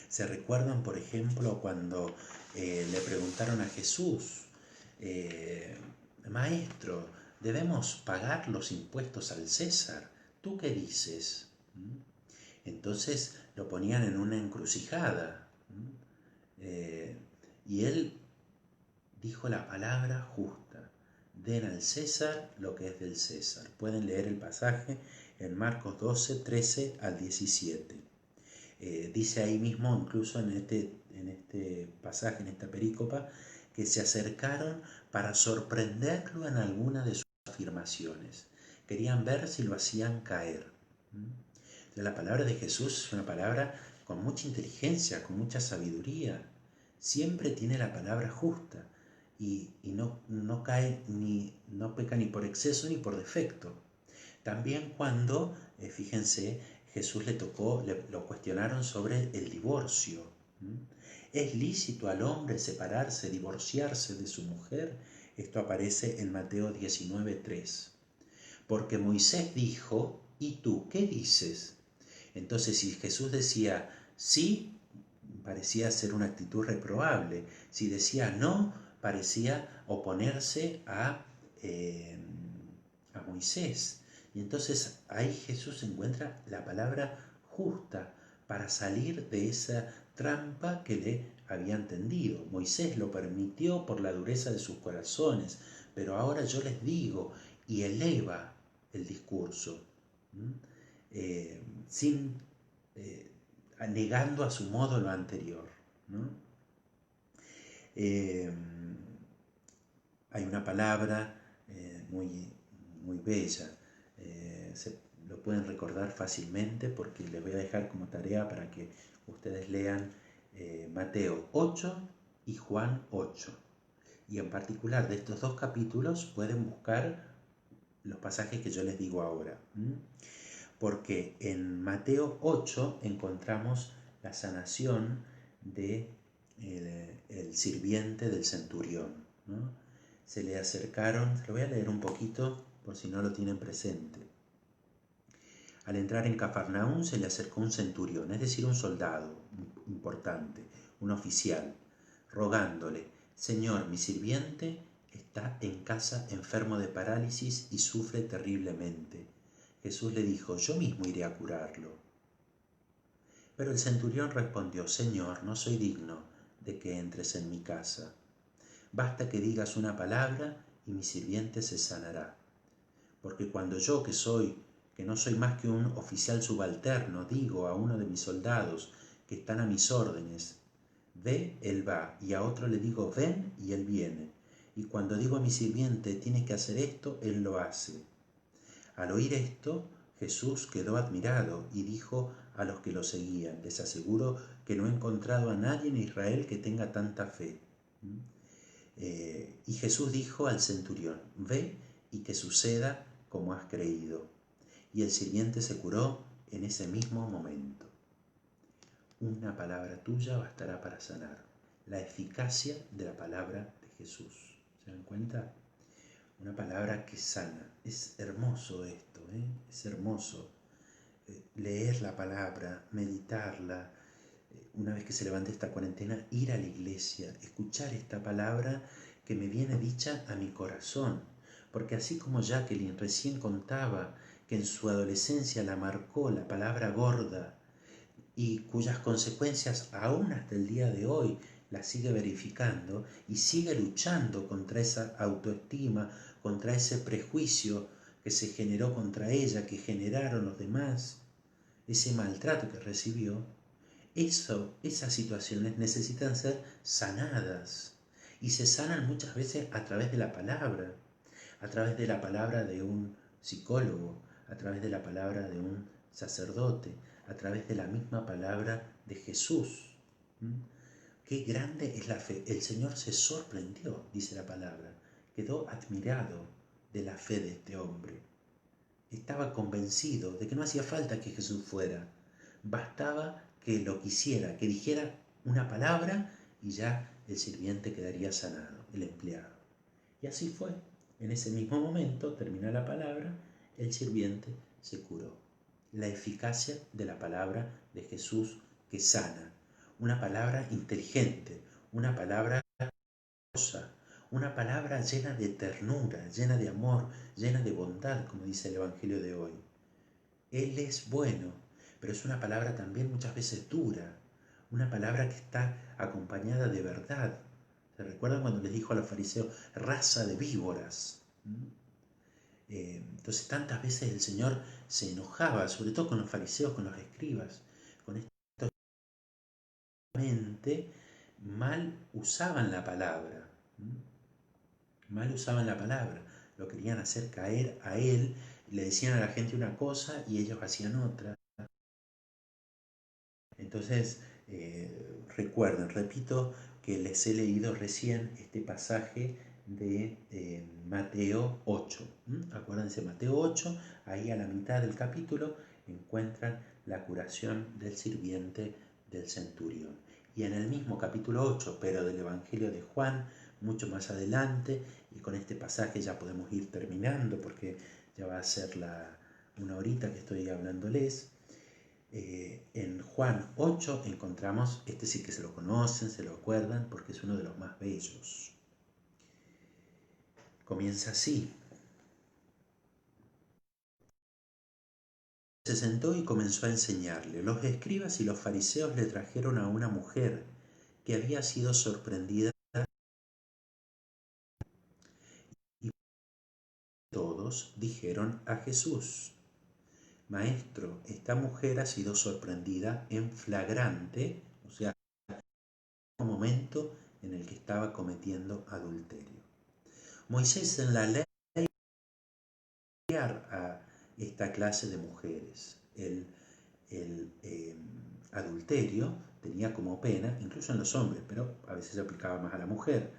Se recuerdan, por ejemplo, cuando le preguntaron a Jesús, Maestro, ¿debemos pagar los impuestos al César? ¿Tú qué dices? Entonces lo ponían en una encrucijada. Y él dijo la palabra justa. Den al César lo que es del César. Pueden leer el pasaje en Marcos 12, 13 al 17. Dice ahí mismo, incluso en este pasaje, en esta perícopa, que se acercaron para sorprenderlo en alguna de sus afirmaciones. Querían ver si lo hacían caer. La palabra de Jesús es una palabra con mucha inteligencia, con mucha sabiduría. Siempre tiene la palabra justa y no cae no peca ni por exceso ni por defecto. También cuando, fíjense, Jesús lo cuestionaron sobre el divorcio. ¿Es lícito al hombre separarse, divorciarse de su mujer? Esto aparece en Mateo 19:3. Porque Moisés dijo, ¿y tú qué dices? Entonces, si Jesús decía sí, parecía ser una actitud reprobable. Si decía no, parecía oponerse a a Moisés. Y entonces ahí Jesús encuentra la palabra justa para salir de esa trampa que le habían tendido. Moisés lo permitió por la dureza de sus corazones, pero ahora yo les digo, y eleva el discurso, sin negando a su modo lo anterior, ¿no? Hay una palabra muy bella, lo pueden recordar fácilmente porque les voy a dejar como tarea para que ustedes lean Mateo 8 y Juan 8. Y en particular de estos dos capítulos pueden buscar los pasajes que yo les digo ahora. Porque en Mateo 8 encontramos la sanación de el sirviente del centurión, ¿no? Se le acercaron, se lo voy a leer un poquito por si no lo tienen presente. Al entrar en Cafarnaúm se le acercó un centurión, es decir, un soldado importante, un oficial, rogándole: Señor, mi sirviente está en casa enfermo de parálisis y sufre terriblemente. Jesús le dijo: yo mismo iré a curarlo. Pero el centurión respondió: Señor, no soy digno de que entres en mi casa. Basta que digas una palabra y mi sirviente se sanará. Porque cuando yo, que no soy más que un oficial subalterno, digo a uno de mis soldados que están a mis órdenes, ve, él va, y a otro le digo, ven, y él viene. Y cuando digo a mi sirviente, tienes que hacer esto, él lo hace. Al oír esto, Jesús quedó admirado y dijo a los que lo seguían: les aseguro que no he encontrado a nadie en Israel que tenga tanta fe. Y Jesús dijo al centurión: ve y que suceda como has creído. Y el sirviente se curó en ese mismo momento. Una palabra tuya bastará para sanar. La eficacia de la palabra de Jesús. ¿Se dan cuenta? Una palabra que sana. Es hermoso esto, es hermoso. Leer la palabra, meditarla, una vez que se levante esta cuarentena, ir a la iglesia, escuchar esta palabra que me viene dicha a mi corazón. Porque así como Jacqueline recién contaba que en su adolescencia la marcó la palabra gorda y cuyas consecuencias aún hasta el día de hoy la sigue verificando y sigue luchando contra esa autoestima, contra ese prejuicio que se generó contra ella, que generaron los demás, ese maltrato que recibió, esas situaciones necesitan ser sanadas y se sanan muchas veces a través de la palabra de un psicólogo, a través de la palabra de un sacerdote, a través de la misma palabra de Jesús. Qué grande es la fe. El Señor se sorprendió, dice la palabra, quedó admirado de la fe de este hombre. Estaba convencido de que no hacía falta que Jesús fuera, bastaba que lo quisiera, que dijera una palabra y ya el sirviente quedaría sanado, el empleado. Y así fue. En ese mismo momento, termina la palabra, el sirviente se curó. La eficacia de la palabra de Jesús que sana. Una palabra inteligente, una palabra hermosa, una palabra llena de ternura, llena de amor, llena de bondad, como dice el Evangelio de hoy. Él es bueno, pero es una palabra también muchas veces dura, una palabra que está acompañada de verdad. ¿Se recuerdan cuando les dijo a los fariseos, raza de víboras? Entonces tantas veces el Señor se enojaba, sobre todo con los fariseos, con los escribas, con estos que mal usaban la palabra, lo querían hacer caer a Él, le decían a la gente una cosa y ellos hacían otra. Entonces, recuerden, repito que les he leído recién este pasaje de Mateo 8. Acuérdense, Mateo 8, ahí a la mitad del capítulo encuentran la curación del sirviente del centurión. Y en el mismo capítulo 8, pero del Evangelio de Juan, mucho más adelante, y con este pasaje ya podemos ir terminando porque ya va a ser una horita que estoy hablándoles. En Juan 8 encontramos, este sí que se lo conocen, se lo acuerdan, porque es uno de los más bellos. comienza así. Se sentó y comenzó a enseñarle. Los escribas y los fariseos le trajeron a una mujer que había sido sorprendida y todos dijeron a Jesús: Maestro, esta mujer ha sido sorprendida en flagrante, o sea, en un momento en el que estaba cometiendo adulterio. Moisés en la ley a esta clase de mujeres. El adulterio tenía como pena, incluso en los hombres, pero a veces se aplicaba más a la mujer,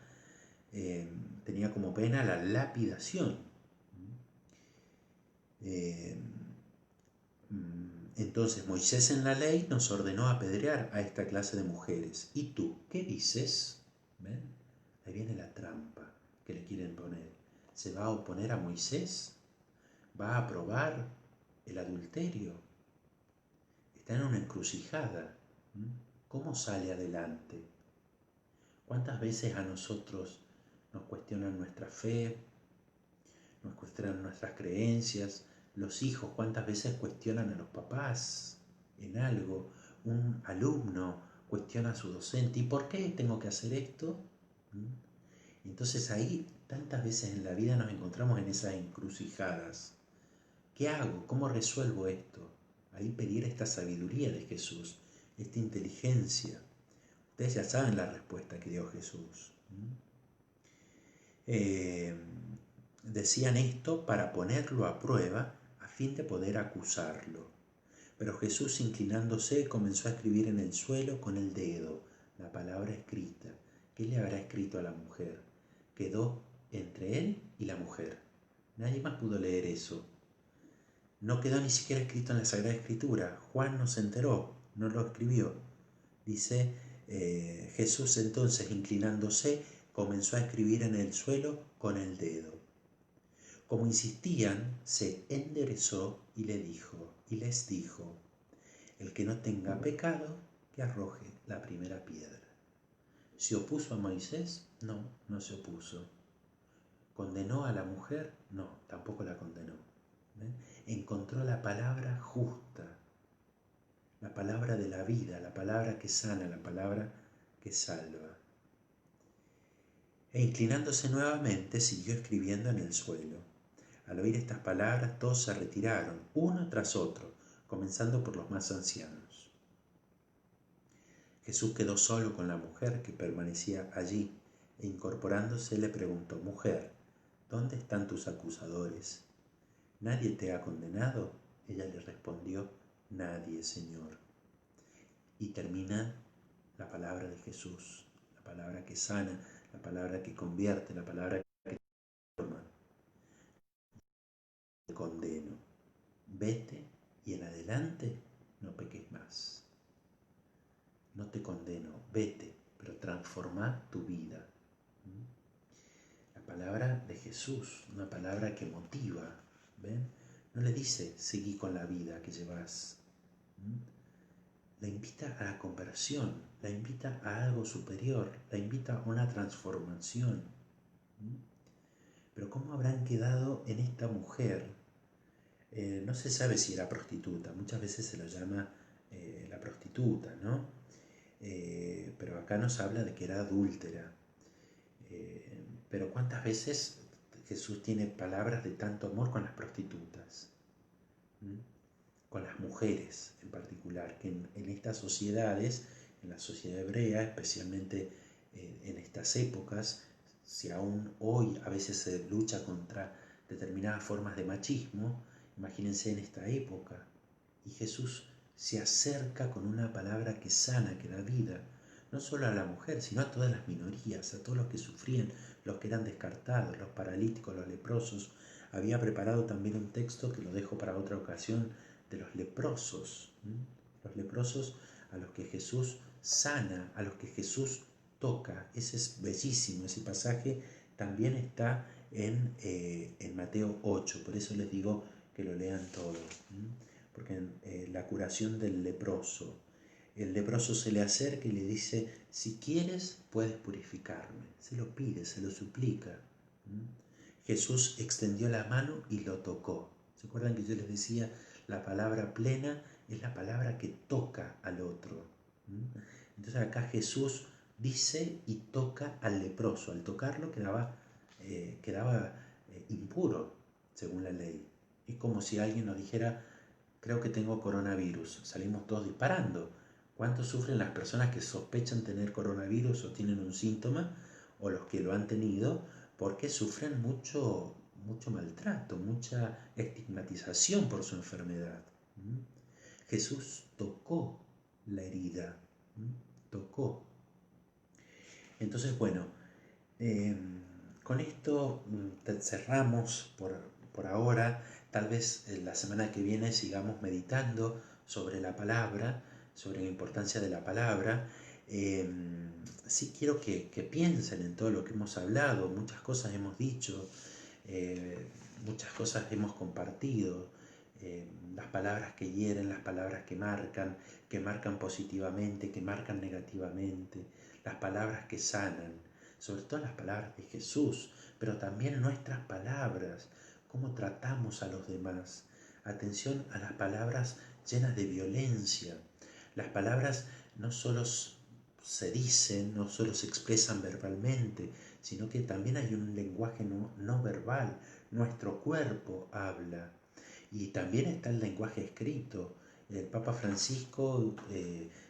tenía como pena la lapidación. Eh, entonces Moisés en la ley nos ordenó apedrear a esta clase de mujeres. ¿Y tú qué dices? ¿Ven? Ahí viene la trampa que le quieren poner. ¿Se va a oponer a Moisés? ¿Va a aprobar el adulterio? Está en una encrucijada. ¿Cómo sale adelante? ¿Cuántas veces a nosotros nos cuestionan nuestra fe, nos cuestionan nuestras creencias? Los hijos, ¿cuántas veces cuestionan a los papás en algo? Un alumno cuestiona a su docente: ¿y por qué tengo que hacer esto? Entonces ahí tantas veces en la vida nos encontramos en esas encrucijadas. ¿Qué hago? ¿Cómo resuelvo esto? Ahí pedir esta sabiduría de Jesús, esta inteligencia. Ustedes ya saben la respuesta que dio Jesús. Decían esto para ponerlo a prueba a fin de poder acusarlo. Pero Jesús, inclinándose, comenzó a escribir en el suelo con el dedo la palabra escrita. ¿Qué le habrá escrito a la mujer? Quedó entre él y la mujer. Nadie más pudo leer eso. No quedó ni siquiera escrito en la Sagrada Escritura. Juan no se enteró, no lo escribió. Dice, Jesús entonces, inclinándose, comenzó a escribir en el suelo con el dedo. Como insistían, se enderezó y les dijo: el que no tenga pecado, que arroje la primera piedra. ¿Se opuso a Moisés? No, no se opuso. ¿Condenó a la mujer? No, tampoco la condenó. Encontró la palabra justa, la palabra de la vida, la palabra que sana, la palabra que salva. E inclinándose nuevamente, siguió escribiendo en el suelo. Al oír estas palabras, todos se retiraron, uno tras otro, comenzando por los más ancianos. Jesús quedó solo con la mujer que permanecía allí, e incorporándose le preguntó: Mujer, ¿dónde están tus acusadores? ¿Nadie te ha condenado? Ella le respondió: Nadie, Señor. Y termina la palabra de Jesús, la palabra que sana, la palabra que convierte, la palabra que transforma. Te condeno, vete y en adelante no peques más. No te condeno, vete, pero transforma tu vida. La palabra de Jesús, una palabra que motiva, ¿ven? No le dice: seguí con la vida que llevas. La invita a la conversión, la invita a algo superior, la invita a una transformación. Pero ¿cómo habrán quedado en esta mujer? No se sabe si era prostituta, muchas veces se lo llama la prostituta, ¿no? Pero acá nos habla de que era adúltera. Pero ¿cuántas veces Jesús tiene palabras de tanto amor con las prostitutas? Con las mujeres en particular, que en estas sociedades, en la sociedad hebrea, especialmente en estas épocas, si aún hoy a veces se lucha contra determinadas formas de machismo, imagínense en esta época. Y Jesús se acerca con una palabra que sana, que da vida, no solo a la mujer, sino a todas las minorías, a todos los que sufrían, los que eran descartados, los paralíticos, los leprosos. Había preparado también un texto que lo dejo para otra ocasión, de los leprosos a los que Jesús sana, a los que Jesús toca. Ese es bellísimo, ese pasaje también está en Mateo 8, por eso les digo que lo lean todos, porque la curación del leproso, el leproso se le acerca y le dice: si quieres puedes purificarme, se lo pide, se lo suplica. Jesús extendió la mano y lo tocó. ¿Se acuerdan que yo les decía, la palabra plena es la palabra que toca al otro? Entonces acá Jesús dice y toca al leproso. Al tocarlo quedaba impuro, según la ley. Es como si alguien nos dijera, creo que tengo coronavirus. Salimos todos disparando. ¿Cuánto sufren las personas que sospechan tener coronavirus o tienen un síntoma, o los que lo han tenido, porque sufren mucho maltrato, mucha estigmatización por su enfermedad? Jesús tocó la herida, tocó. Entonces, bueno, con esto cerramos por ahora. Tal vez la semana que viene sigamos meditando sobre la palabra, sobre la importancia de la palabra. Sí quiero que piensen en todo lo que hemos hablado, muchas cosas hemos dicho, muchas cosas hemos compartido, las palabras que hieren, las palabras que marcan positivamente, que marcan negativamente, las palabras que sanan, sobre todo las palabras de Jesús, pero también nuestras palabras, cómo tratamos a los demás. Atención a las palabras llenas de violencia. Las palabras no solo se dicen, no solo se expresan verbalmente, sino que también hay un lenguaje no verbal. Nuestro cuerpo habla. Y también está el lenguaje escrito. El Papa Francisco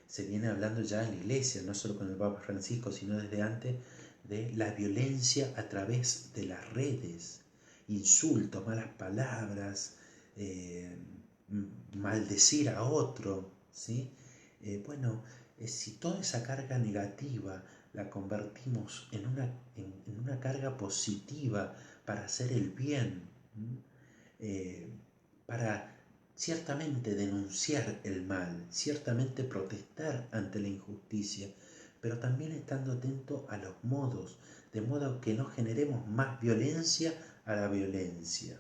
se viene hablando ya en la Iglesia, no solo con el Papa Francisco, sino desde antes, de la violencia a través de las redes. Insultos, malas palabras, maldecir a otro, ¿sí? Si toda esa carga negativa la convertimos en una carga positiva para hacer el bien, para ciertamente denunciar el mal, ciertamente protestar ante la injusticia, pero también estando atento a los modos, de modo que no generemos más violencia a la violencia.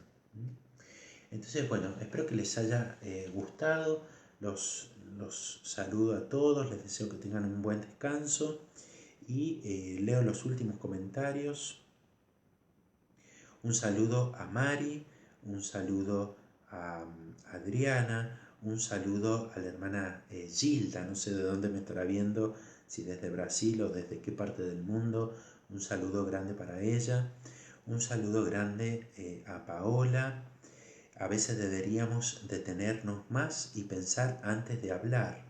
Entonces, bueno, espero que les haya gustado, los saludo a todos, les deseo que tengan un buen descanso y leo los últimos comentarios. Un saludo a Mari, un saludo a Adriana, un saludo a la hermana Gilda, no sé de dónde me estará viendo, si desde Brasil o desde qué parte del mundo. Un saludo grande para ella, un saludo grande a Paola. A veces deberíamos detenernos más y pensar antes de hablar,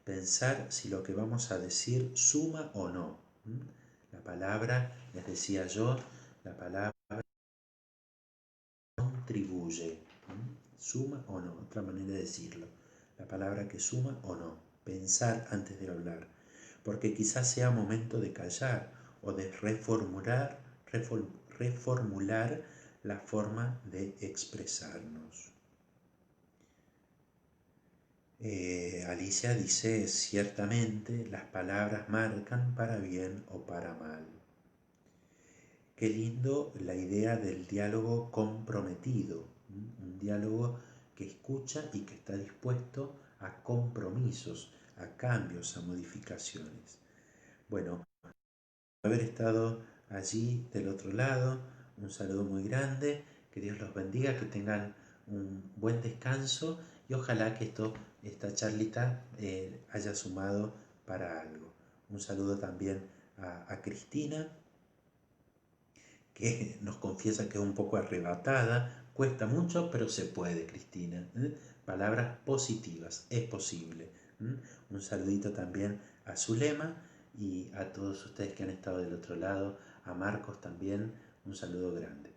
pensar si lo que vamos a decir suma o no. La palabra, les decía yo, la palabra contribuye, suma o no, otra manera de decirlo, la palabra que suma o no, pensar antes de hablar, porque quizás sea momento de callar o de reformular la forma de expresarnos. Alicia dice, ciertamente las palabras marcan para bien o para mal. Qué lindo la idea del diálogo comprometido, un diálogo que escucha y que está dispuesto a compromisos, a cambios, a modificaciones. Bueno, por haber estado allí del otro lado, un saludo muy grande, que Dios los bendiga, que tengan un buen descanso y ojalá que esta charlita haya sumado para algo. Un saludo también a Cristina, que nos confiesa que es un poco arrebatada, cuesta mucho, pero se puede, Cristina. Palabras positivas, es posible. Un saludito también a Zulema y a todos ustedes que han estado del otro lado, a Marcos también, un saludo grande.